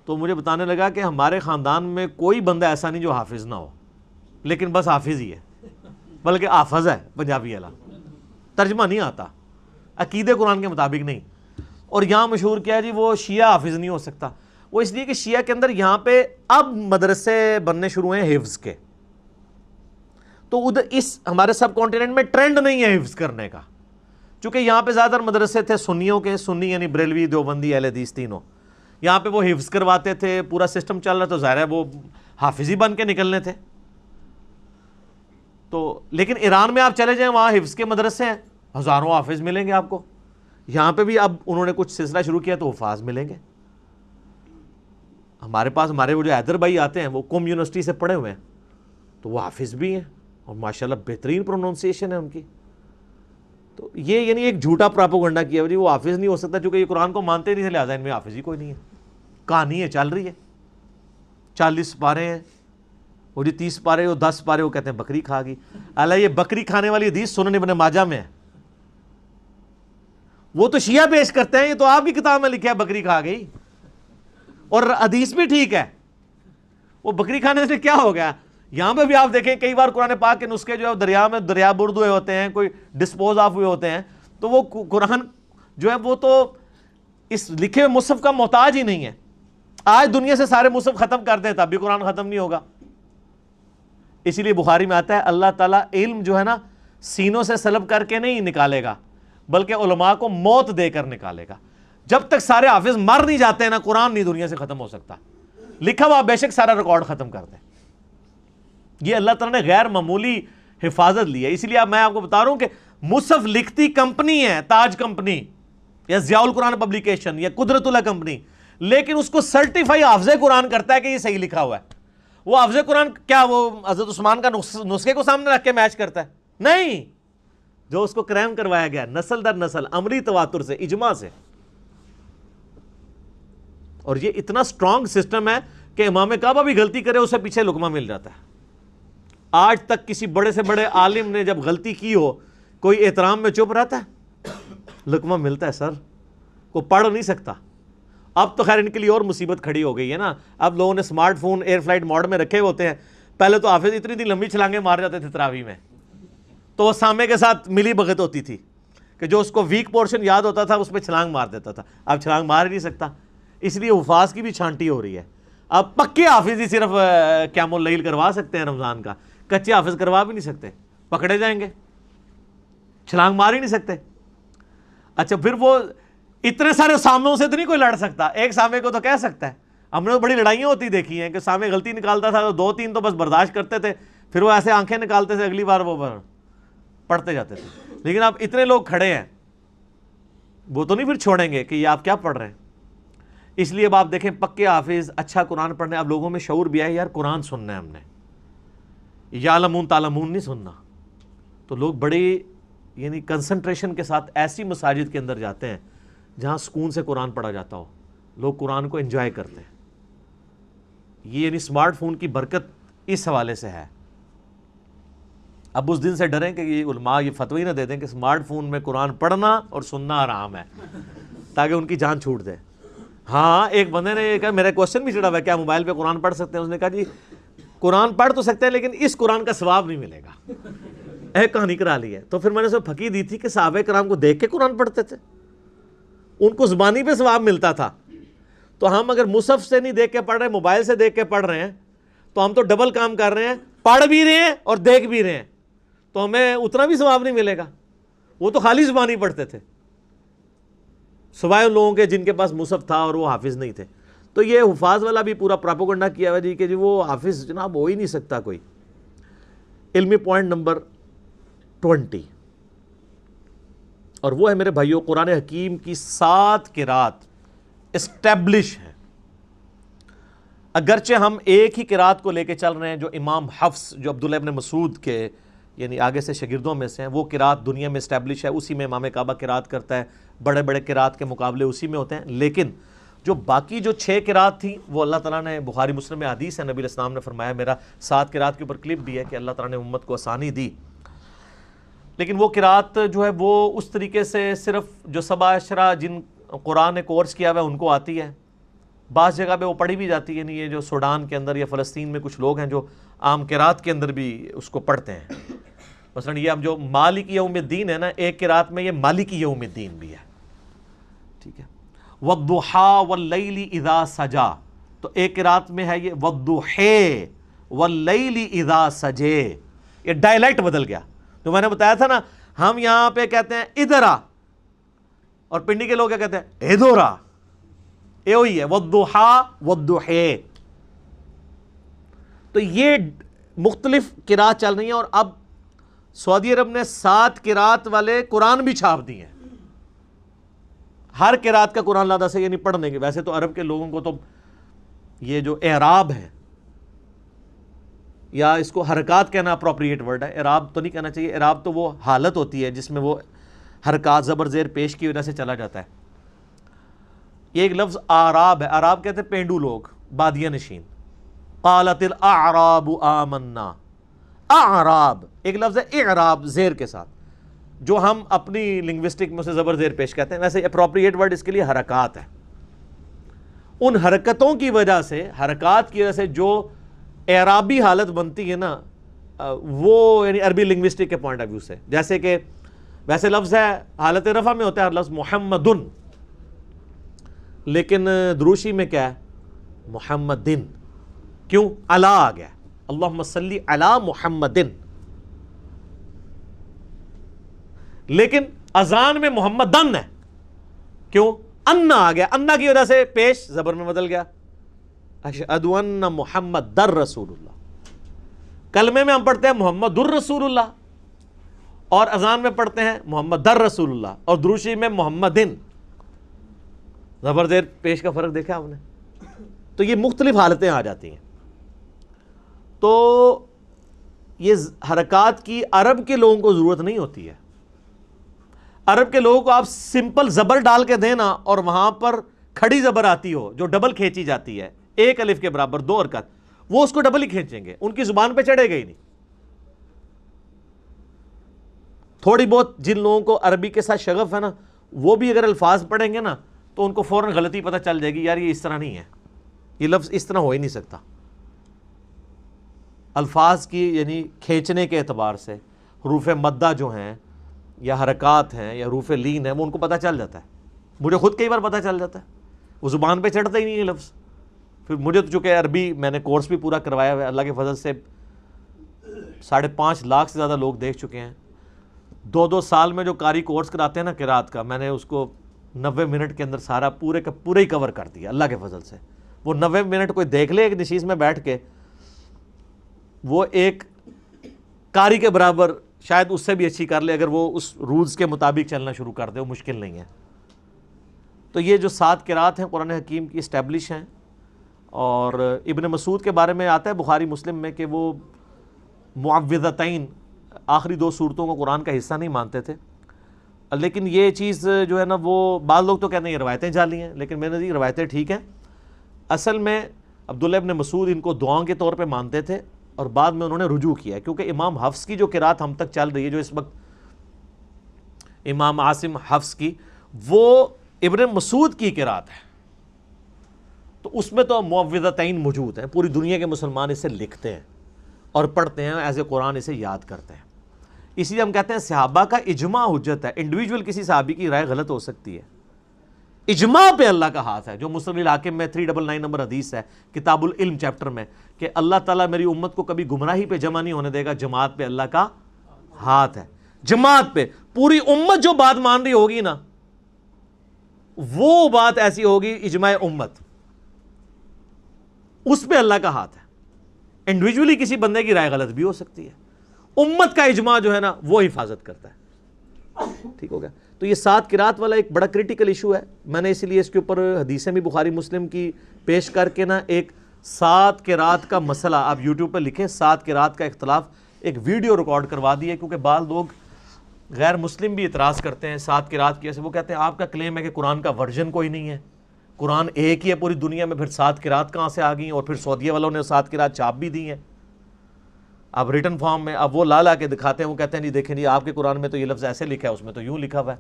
A: تو مجھے بتانے لگا کہ ہمارے خاندان میں کوئی بندہ ایسا نہیں جو حافظ نہ ہو، لیکن بس حافظ ہی ہے، بلکہ حافظ ہے پنجابی والا، ترجمہ نہیں آتا، عقیدے قرآن کے مطابق نہیں. اور یہاں مشہور کیا ہے جی، وہ شیعہ حافظ نہیں ہو سکتا. وہ اس لیے کہ شیعہ کے اندر یہاں پہ اب مدرسے بننے شروع ہیں حفظ کے. تو ادھر اس ہمارے سب کانٹیننٹ میں ٹرینڈ نہیں ہے حفظ کرنے کا، چونکہ یہاں پہ زیادہ مدرسے تھے سنیوں کے، سنی یعنی بریلوی، دیوبندی، اہل حدیث تینوں. یہاں پہ وہ حفظ کرواتے تھے، پورا سسٹم چل رہا، تو ظاہر ہے وہ حافظ ہی بن کے نکلنے تھے. تو لیکن ایران میں آپ چلے جائیں، وہاں حفظ کے مدرسے ہیں، ہزاروں حافظ ملیں گے آپ کو. یہاں پہ بھی اب انہوں نے کچھ سلسلہ شروع کیا تو حفاظ ملیں گے. ہمارے پاس ہمارے وہ جو حیدر بھائی آتے ہیں وہ قوم یونیورسٹی سے پڑھے ہوئے ہیں، تو وہ حافظ بھی ہیں اور ماشاءاللہ بہترین پروننسیشن ہے ان کی. تو یہ یعنی ایک جھوٹا پراپوگنڈا کیا جی وہ حافظ نہیں ہو سکتا کیونکہ یہ قرآن کو مانتے نہیں تھے، لہٰذا ان میں حافظ ہی کوئی نہیں ہے. کہانی ہے چل رہی ہے، 40 پارے ہیں، وہ جی 30 پارے وہ 10 پارے وہ کہتے ہیں بکری کھا گئی. اللہ یہ بکری کھانے والی حدیث سنن ابن ماجہ میں ہے. وہ تو شیعہ پیش کرتے ہیں، یہ تو آپ کی کتاب میں لکھا ہے بکری کھا گئی، اور حدیث بھی ٹھیک ہے. وہ بکری کھانے سے کیا ہو گیا؟ یہاں پہ بھی آپ دیکھیں کئی بار قرآن پاک کے نسخے جو ہے دریا میں دریا برد ہوئے ہوتے ہیں، کوئی ڈسپوز آف ہوئے ہوتے ہیں، تو وہ قرآن جو ہے وہ تو اس لکھے ہوئے مصحف کا محتاج ہی نہیں ہے. آج دنیا سے سارے مصحف ختم کر دیں تب بھی قرآن ختم نہیں ہوگا. اسی لیے بخاری میں آتا ہے اللہ تعالیٰ علم جو ہے نا سینوں سے سلب کر کے نہیں نکالے گا بلکہ علماء کو موت دے کر نکالے گا. جب تک سارے حافظ مر نہیں جاتے ہیں نا قرآن نہیں دنیا سے ختم ہو سکتا. لکھا ہوا بے شک سارا ریکارڈ ختم کر دیں. یہ اللہ تعالیٰ نے غیر معمولی حفاظت لی ہے. اسی لیے میں آپ کو بتا رہا ہوں کہ مصحف لکھتی کمپنی ہے تاج کمپنی یا ضیاء القرآن پبلیکیشن یا قدرت اللہ کمپنی، لیکن اس کو سرٹیفائی حافظ قرآن کرتا ہے کہ یہ صحیح لکھا ہوا ہے. وہ حافظ قرآن کیا وہ حضرت عثمان کا نسخے کو سامنے رکھ کے میچ کرتا ہے؟ نہیں. جو اس کو کریم کروایا گیا نسل در نسل عملی تواتر سے اجماع سے. اور یہ اتنا سٹرونگ سسٹم ہے کہ امام کعبہ بھی غلطی کرے اسے پیچھے لقمہ مل جاتا ہے. آج تک کسی بڑے سے بڑے عالم نے جب غلطی کی ہو کوئی احترام میں چپ رہتا ہے؟ لقمہ ملتا ہے سر. کوئی پڑھ نہیں سکتا. اب تو خیر ان کے لیے اور مصیبت کھڑی ہو گئی ہے نا. اب لوگوں نے smart phone air flight mode میں رکھے ہوتے ہیں. پہلے تو حافظ اتنی لمبی چھلانگیں مار جاتے تھے تراویح میں، تو وہ سامے کے ساتھ ملی بھگت ہوتی تھی کہ جو اس کو ویک پورشن یاد ہوتا تھا اس پہ چھلانگ مار دیتا تھا. اب چھلانگ مار ہی نہیں سکتا. اس لیے حفاظ کی بھی چھانٹی ہو رہی ہے. اب پکے حافظ ہی صرف قیام اللیل کروا سکتے ہیں رمضان کا، کچے حافظ کروا بھی نہیں سکتے، پکڑے جائیں گے. چھلانگ مار ہی نہیں سکتے. اچھا پھر وہ اتنے سارے ساموں سے تو نہیں کوئی لڑ سکتا. ایک سامے کو تو کہہ سکتا ہے. ہم نے تو بڑی لڑائیاں ہوتی دیکھی ہیں کہ سامے غلطی نکالتا تھا تو 2-3 تو بس برداشت کرتے تھے، پھر وہ ایسے آنکھیں نکالتے تھے اگلی بار وہ پڑھتے جاتے تھے. لیکن اب اتنے لوگ کھڑے ہیں وہ تو نہیں پھر چھوڑیں گے کہ یہ آپ کیا پڑھ رہے ہیں. اس لیے اب آپ دیکھیں پکے حافظ اچھا قرآن پڑھنے. اب لوگوں میں شعور بھی ہے یار قرآن سننا ہے ہم نے، یعلمون تعلمون نہیں سننا. تو لوگ بڑے یعنی کنسنٹریشن کے ساتھ ایسی مساجد کے اندر جاتے ہیں جہاں سکون سے قرآن پڑھا جاتا ہو. لوگ قرآن کو انجوائے کرتے ہیں. یہ یعنی اسمارٹ فون کی برکت اس حوالے سے ہے. اب اس دن سے ڈریں کہ یہ علماء یہ فتوی نہ دے دیں کہ اسمارٹ فون میں قرآن پڑھنا اور سننا حرام ہے تاکہ ان کی جان چھوٹ دے. ہاں ایک بندے نے کہا میرا کوشچن بھی چڑھا ہوا ہے کیا موبائل پہ قرآن پڑھ سکتے ہیں؟ اس نے کہا جی قرآن پڑھ تو سکتے ہیں لیکن اس قرآن کا ثواب نہیں ملے گا. ایک کہانی کرا لی ہے. تو پھر میں نے اسے پھکی دی تھی کہ صحابہ کرام کو دیکھ کے قرآن پڑھتے تھے، ان کو زبانی پہ ثواب ملتا تھا. تو ہم اگر مصحف سے نہیں دیکھ کے پڑھ رہے ہیں، موبائل سے دیکھ کے پڑھ رہے ہیں، تو ہم تو ڈبل کام کر رہے ہیں، پڑھ بھی رہے ہیں اور دیکھ بھی رہے ہیں، تو ہمیں اتنا بھی ثواب نہیں ملے گا. وہ تو خالی زبانی پڑھتے تھے سوائے ان لوگوں کے جن کے پاس مصحف تھا اور وہ حافظ نہیں تھے. تو یہ حفاظ والا بھی پورا پراپوگنڈا کیا ہوا جی کہ جی وہ حافظ جناب ہو ہی نہیں سکتا کوئی. علمی پوائنٹ نمبر 20، اور وہ ہے میرے بھائیوں قرآن حکیم کی 7 قرات اسٹیبلش ہیں. اگرچہ ہم ایک ہی قرات کو لے کے چل رہے ہیں جو امام حفص جو عبداللہ ابن مسعود کے یعنی آگے سے شاگردوں میں سے ہیں، وہ قرات دنیا میں اسٹیبلش ہے، اسی میں امام کعبہ قرات کرتا ہے، بڑے بڑے قرات کے مقابلے اسی میں ہوتے ہیں. لیکن جو باقی جو 6 قرات تھیں وہ اللہ تعالیٰ نے بخاری مسلم میں حدیث ہے، نبی علیہ السلام نے فرمایا، میرا 7 قرات کے اوپر کلپ بھی ہے کہ اللہ تعالیٰ نے امت کو آسانی دی. لیکن وہ قرات جو ہے وہ اس طریقے سے صرف جو 7 عشرہ جن قرآن نے کورس کیا ہوا ہے ان کو آتی ہے. بعض جگہ پہ وہ پڑھی بھی جاتی ہے، یعنی یہ جو سوڈان کے اندر یا فلسطین میں کچھ لوگ ہیں جو عام قرات کے اندر بھی اس کو پڑھتے ہیں. مثلا یہ اب جو مالک یوم الدین ہے نا، ایک قرات میں یہ مالک یوم الدین بھی ہے. ٹھیک ہے. وَالضُّحَىٰ وَاللَّيْلِ إِذَا سَجَىٰ، تو ایک قرات میں ہے یہ وَالضُّحَىٰ وَاللَّيْلِ إِذَا سَجَىٰ. یہ ڈائلیکٹ بدل گیا. تو میں نے بتایا تھا نا ہم یہاں پہ کہتے ہیں ادھر آ، اور پنڈی کے لوگ کیا کہتے ہیں ادھر آ. یہ وہی ہے وَالضُّحَىٰ وَالضُّحَىٰ. تو یہ مختلف قرات چل رہی ہیں. اور اب سعودی عرب نے 7 قرات والے قرآن بھی چھاپ دیے ہیں. ہر قرات کا قرآن لادہ سے یعنی پڑھنے کے. ویسے تو عرب کے لوگوں کو تو یہ جو اعراب ہے، یا اس کو حرکات کہنا اپروپریٹ ورڈ ہے، اعراب تو نہیں کہنا چاہیے، اعراب تو وہ حالت ہوتی ہے جس میں وہ حرکات زبر زیر پیش کی وجہ سے چلا جاتا ہے۔ یہ ایک لفظ آراب ہے، آراب کہتے ہیں پینڈو لوگ، بادیہ نشین۔ قالت الاعراب آمنا، اعراب ایک لفظ ہے اعراب زیر کے ساتھ، جو ہم اپنی لنگوسٹک میں اسے زبر زیر پیش کہتے ہیں، ویسے اپروپریٹ ورڈ اس کے لیے حرکات ہے۔ ان حرکتوں کی وجہ سے، حرکات کی وجہ سے جو اعرابی حالت بنتی ہے نا، وہ یعنی عربی لنگوسٹک کے پوائنٹ آف ویو سے، جیسے کہ ویسے لفظ ہے حالت رفع میں ہوتا ہے ہر لفظ محمدن، لیکن دروشی میں کیا ہے؟ محمدن۔ کیوں؟ علی آ گیا، اللہم صلی علی محمدن۔ لیکن اذان میں محمدن ہے، کیوں؟ انا آ گیا، انا کی وجہ سے پیش زبر میں بدل گیا، اشہد ان محمد در رسول اللہ۔ کلمے میں ہم پڑھتے ہیں محمد الرسول اللہ، اور اذان میں پڑھتے ہیں محمد در رسول اللہ، اور دروشی میں محمدن۔ زبر زیر پیش کا فرق دیکھا آپ نے؟ تو یہ مختلف حالتیں آ جاتی ہیں۔ تو یہ حرکات کی عرب کے لوگوں کو ضرورت نہیں ہوتی ہے۔ عرب کے لوگوں کو آپ سمپل زبر ڈال کے دینا اور وہاں پر کھڑی زبر آتی ہو جو ڈبل کھینچی جاتی ہے، ایک الف کے برابر 2 حرکت، وہ اس کو ڈبل ہی کھینچیں گے، ان کی زبان پہ چڑھے گا ہی نہیں۔ تھوڑی بہت جن لوگوں کو عربی کے ساتھ شغف ہے نا، وہ بھی اگر الفاظ پڑھیں گے نا تو ان کو فوراً غلطی پتہ چل جائے گی، یار یہ اس طرح نہیں ہے، یہ لفظ اس طرح ہو ہی نہیں سکتا۔ الفاظ کی یعنی کھینچنے کے اعتبار سے حروف مدہ جو ہیں یا حرکات ہیں یا حروف لین ہیں، وہ ان کو پتہ چل جاتا ہے۔ مجھے خود کئی بار پتہ چل جاتا ہے، وہ زبان پہ چڑھتا ہی نہیں ہے لفظ۔ پھر مجھے تو چونکہ عربی میں نے کورس بھی پورا کروایا ہوا ہے، اللہ کے فضل سے 5.5 لاکھ سے زیادہ لوگ دیکھ چکے ہیں۔ 2 سال میں جو قاری کورس کراتے ہیں نا قرات کا، میں نے اس کو 90 منٹ کے اندر سارا پورے کا پورا ہی کور کر دیا اللہ کے فضل سے۔ وہ 90 منٹ کوئی دیکھ لے ایک نشیز میں بیٹھ کے، وہ ایک قاری کے برابر شاید اس سے بھی اچھی کر لے اگر وہ اس رولز کے مطابق چلنا شروع کر دے، وہ مشکل نہیں ہے۔ تو یہ جو 7 قرات ہیں قرآن حکیم کی اسٹیبلش ہیں، اور ابن مسعود کے بارے میں آتا ہے بخاری مسلم میں کہ وہ معوذتین آخری 2 صورتوں کو قرآن کا حصہ نہیں مانتے تھے، لیکن یہ چیز جو ہے نا، وہ بعض لوگ تو کہتے ہیں یہ روایتیں جعلی ہیں، لیکن میں نے یہ روایتیں ٹھیک ہیں۔ اصل میں عبداللہ ابن مسعود ان کو دعاؤں کے طور پہ مانتے تھے، اور بعد میں انہوں نے رجوع کیا ہے، کیونکہ امام حفص کی جو قرات ہم تک چل رہی ہے، جو اس وقت امام عاصم حفص کی، وہ ابن مسعود کی قرات ہے، تو اس میں تو معوذتین موجود ہیں، پوری دنیا کے مسلمان اسے لکھتے ہیں اور پڑھتے ہیں، ایز اے قرآن اسے یاد کرتے ہیں۔ اسی لیے ہم کہتے ہیں صحابہ کا اجماع حجت ہے، انڈیویجول کسی صحابی کی رائے غلط ہو سکتی ہے، اجماع پہ اللہ کا ہاتھ ہے، جو مسلم الحاکم میں 399 نمبر حدیث ہے کتاب العلم چیپٹر میں، کہ اللہ تعالیٰ میری امت کو کبھی گمراہی پہ جمع نہیں ہونے دے گا، جماعت پہ اللہ کا ہاتھ ہے۔ جماعت پہ پوری امت جو بات مان رہی ہوگی نا، وہ بات ایسی ہوگی اجماع امت، اس پہ اللہ کا ہاتھ ہے۔ انڈیویجولی کسی بندے کی رائے غلط بھی ہو سکتی ہے، امت کا اجماع جو ہے نا وہ حفاظت کرتا ہے۔ ٹھیک ہو گیا؟ تو یہ 7 قرات والا ایک بڑا کریٹیکل ایشو ہے، میں نے اسی لیے اس کے اوپر حدیثیں بھی بخاری مسلم کی پیش کر کے نا ایک 7 قرات کا مسئلہ آپ یوٹیوب پہ لکھیں، 7 قرات کا اختلاف، ایک ویڈیو ریکارڈ کروا دی ہے، کیونکہ بعض لوگ غیر مسلم بھی اعتراض کرتے ہیں 7 قرات کی، ایسے وہ کہتے ہیں آپ کا کلیم ہے کہ قرآن کا ورژن کوئی نہیں ہے، قرآن ایک ہی ہے پوری دنیا میں، پھر 7 قرات کہاں سے آ گئیں؟ اور پھر سعودیہ والوں نے 7 قرات چھاپ بھی دی ہیں اب ریٹن فارم میں، اب وہ لا کے دکھاتے ہیں، وہ کہتے ہیں جی دیکھیں جی آپ کے قرآن میں تو یہ لفظ ایسے لکھا ہے، اس میں تو یوں لکھا ہوا ہے،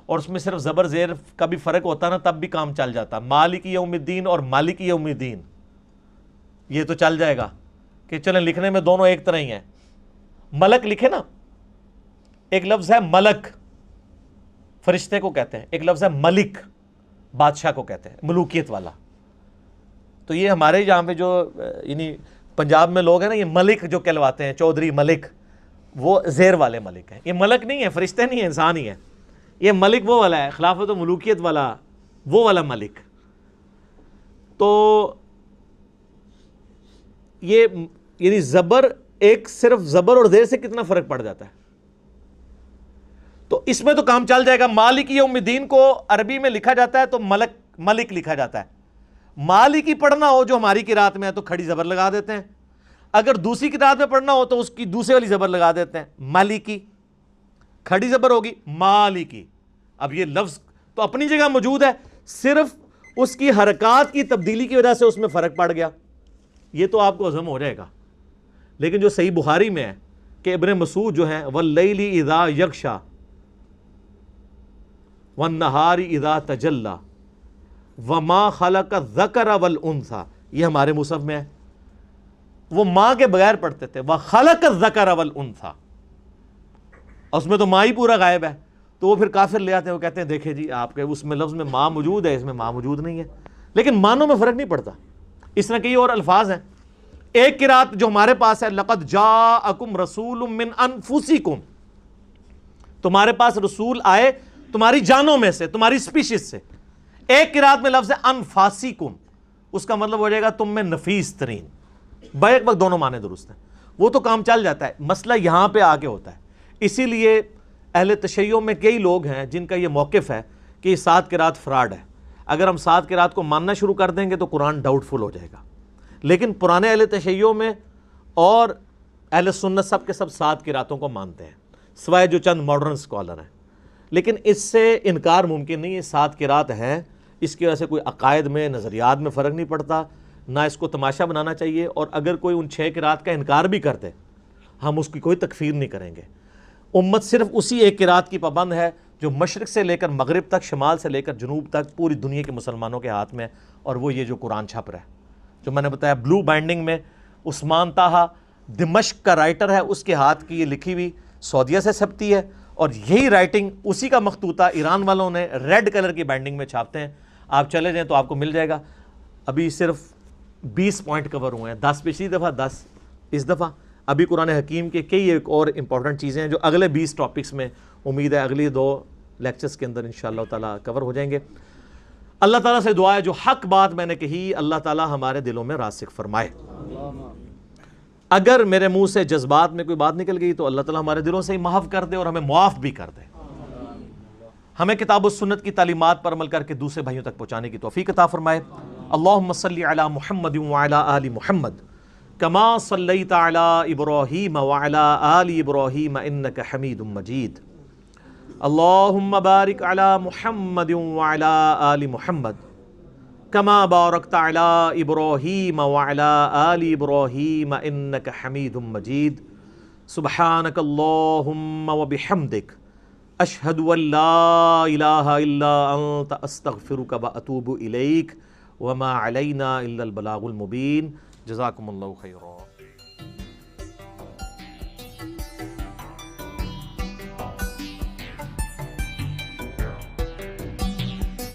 A: اور اس میں صرف زبر زیر کا بھی فرق ہوتا نا تب بھی کام چل جاتا۔ مالک یوم الدین اور مالک یوم الدین یہ تو چل جائے گا کہ چلیں لکھنے میں دونوں ایک طرح ہی ہیں۔ ملک لکھے نا، ایک لفظ ہے ملک فرشتے کو کہتے ہیں، ایک لفظ ہے ملک بادشاہ کو کہتے ہیں، ملوکیت والا۔ تو یہ ہمارے یہاں پہ جو یعنی پنجاب میں لوگ ہیں نا، یہ ملک جو کہلواتے ہیں، چودھری ملک، وہ زیر والے ملک ہیں، یہ ملک نہیں ہے، فرشتے نہیں ہیں، انسان ہی ہے، یہ ملک وہ والا ہے، خلافت و ملوکیت والا، وہ والا ملک۔ تو یہ یعنی زبر، ایک صرف زبر اور زیر سے کتنا فرق پڑ جاتا ہے، تو اس میں تو کام چل جائے گا۔ مالک یوم الدین کو عربی میں لکھا جاتا ہے تو ملک لکھا جاتا ہے، مالکی پڑھنا ہو جو ہماری قرات میں ہے تو کھڑی زبر لگا دیتے ہیں، اگر دوسری قرات میں پڑھنا ہو تو اس کی دوسرے والی زبر لگا دیتے ہیں، مالکی کھڑی زبر ہوگی مالکی۔ اب یہ لفظ تو اپنی جگہ موجود ہے، صرف اس کی حرکات کی تبدیلی کی وجہ سے اس میں فرق پڑ گیا، یہ تو آپ کو ہضم ہو جائے گا۔ لیکن جو صحیح بخاری میں ہے کہ ابن مسعود جو ہیں واللیل اذا یغشا والنہار اذا تجلی وما خلق الذکر والانثی، یہ ہمارے مصحف میں ہے، وہ ماں کے بغیر پڑھتے تھے وخلق الذکر والانثی، اس میں تو ماں ہی پورا غائب ہے، تو وہ پھر کافر لے آتے ہیں، وہ کہتے ہیں دیکھیں جی آپ کے اس میں لفظ میں ماں موجود ہے، اس میں ماں موجود نہیں ہے، لیکن معنوں میں فرق نہیں پڑتا۔ اس طرح کئی اور الفاظ ہیں۔ ایک قرات جو ہمارے پاس ہے لقد جاءکم رسول من انفسکم، تمہارے پاس رسول آئے تمہاری جانوں میں سے، تمہاری سپیشیز سے۔ ایک قرات میں لفظ ہے انفاسکم، اس کا مطلب ہو جائے گا تم میں نفیس ترین۔ بیک وقت دونوں معنی درست ہیں، وہ تو کام چل جاتا ہے، مسئلہ یہاں پہ آ کے ہوتا ہے۔ اسی لیے اہل تشیع میں کئی لوگ ہیں جن کا یہ موقف ہے کہ یہ 7 قرات فراڈ ہے، اگر ہم 7 قرات کو ماننا شروع کر دیں گے تو قرآن ڈاؤٹ فل ہو جائے گا۔ لیکن پرانے اہل تشیع میں اور اہل سنت سب کے سب 7 قراتوں کو مانتے ہیں، سوائے جو چند ماڈرن اسکالر ہیں، لیکن اس سے انکار ممکن نہیں ہے، 7 قرات ہیں، اس کی وجہ سے کوئی عقائد میں نظریات میں فرق نہیں پڑتا، نہ اس کو تماشا بنانا چاہیے، اور اگر کوئی ان 6 قرات کا انکار بھی کرتے ہم اس کی کوئی تکفیر نہیں کریں گے۔ امت صرف اسی ایک قرات کی پابند ہے جو مشرق سے لے کر مغرب تک، شمال سے لے کر جنوب تک پوری دنیا کے مسلمانوں کے ہاتھ میں ہے، اور وہ یہ جو قرآن چھپ رہا ہے، جو میں نے بتایا بلو بائنڈنگ میں عثمان طٰہٰ دمشق کا رائٹر ہے، اس کے ہاتھ کی یہ لکھی ہوئی سعودیہ سے چھپتی ہے، اور یہی رائٹنگ اسی کا مخطوطہ ایران والوں نے ریڈ کلر کی بائنڈنگ میں چھاپتے ہیں۔ آپ چلے جائیں تو آپ کو مل جائے گا۔ ابھی صرف 20 پوائنٹ کور ہوئے ہیں، 10 پچھلی دفعہ، 10 اس دفعہ۔ ابھی قرآن حکیم کے کئی ایک اور امپورٹنٹ چیزیں ہیں جو اگلے 20 ٹاپکس میں امید ہے اگلی 2 لیکچرز کے اندر انشاءاللہ تعالیٰ کور ہو جائیں گے۔ اللہ تعالیٰ سے دعا ہے جو حق بات میں نے کہی اللہ تعالیٰ ہمارے دلوں میں راسخ فرمائے، اگر میرے منہ سے جذبات میں کوئی بات نکل گئی تو اللہ تعالیٰ ہمارے دلوں سے ہی محو کر دے اور ہمیں معاف بھی کر دے، ہمیں کتاب و سنت کی تعلیمات پر عمل کر کے دوسرے بھائیوں تک پہنچانے کی توفیق عطا فرمائے۔ اللہم صلی علی محمد وعلی آل محمد کما صلیت علی ابراہیم وعلی آل ابراہیم انک حمید مجید۔ اللہم بارک علی محمد وعلی آل محمد کما بارکت علی ابراہیم وعلی آل ابراہیم انک حمید مجید۔ سبحانک اللہم وبحمدک اشہد ان لا الہ الا انت استغفرک واتوب الیک وما علینا الا البلاغ المبین۔ جزاکم اللہ خیرا۔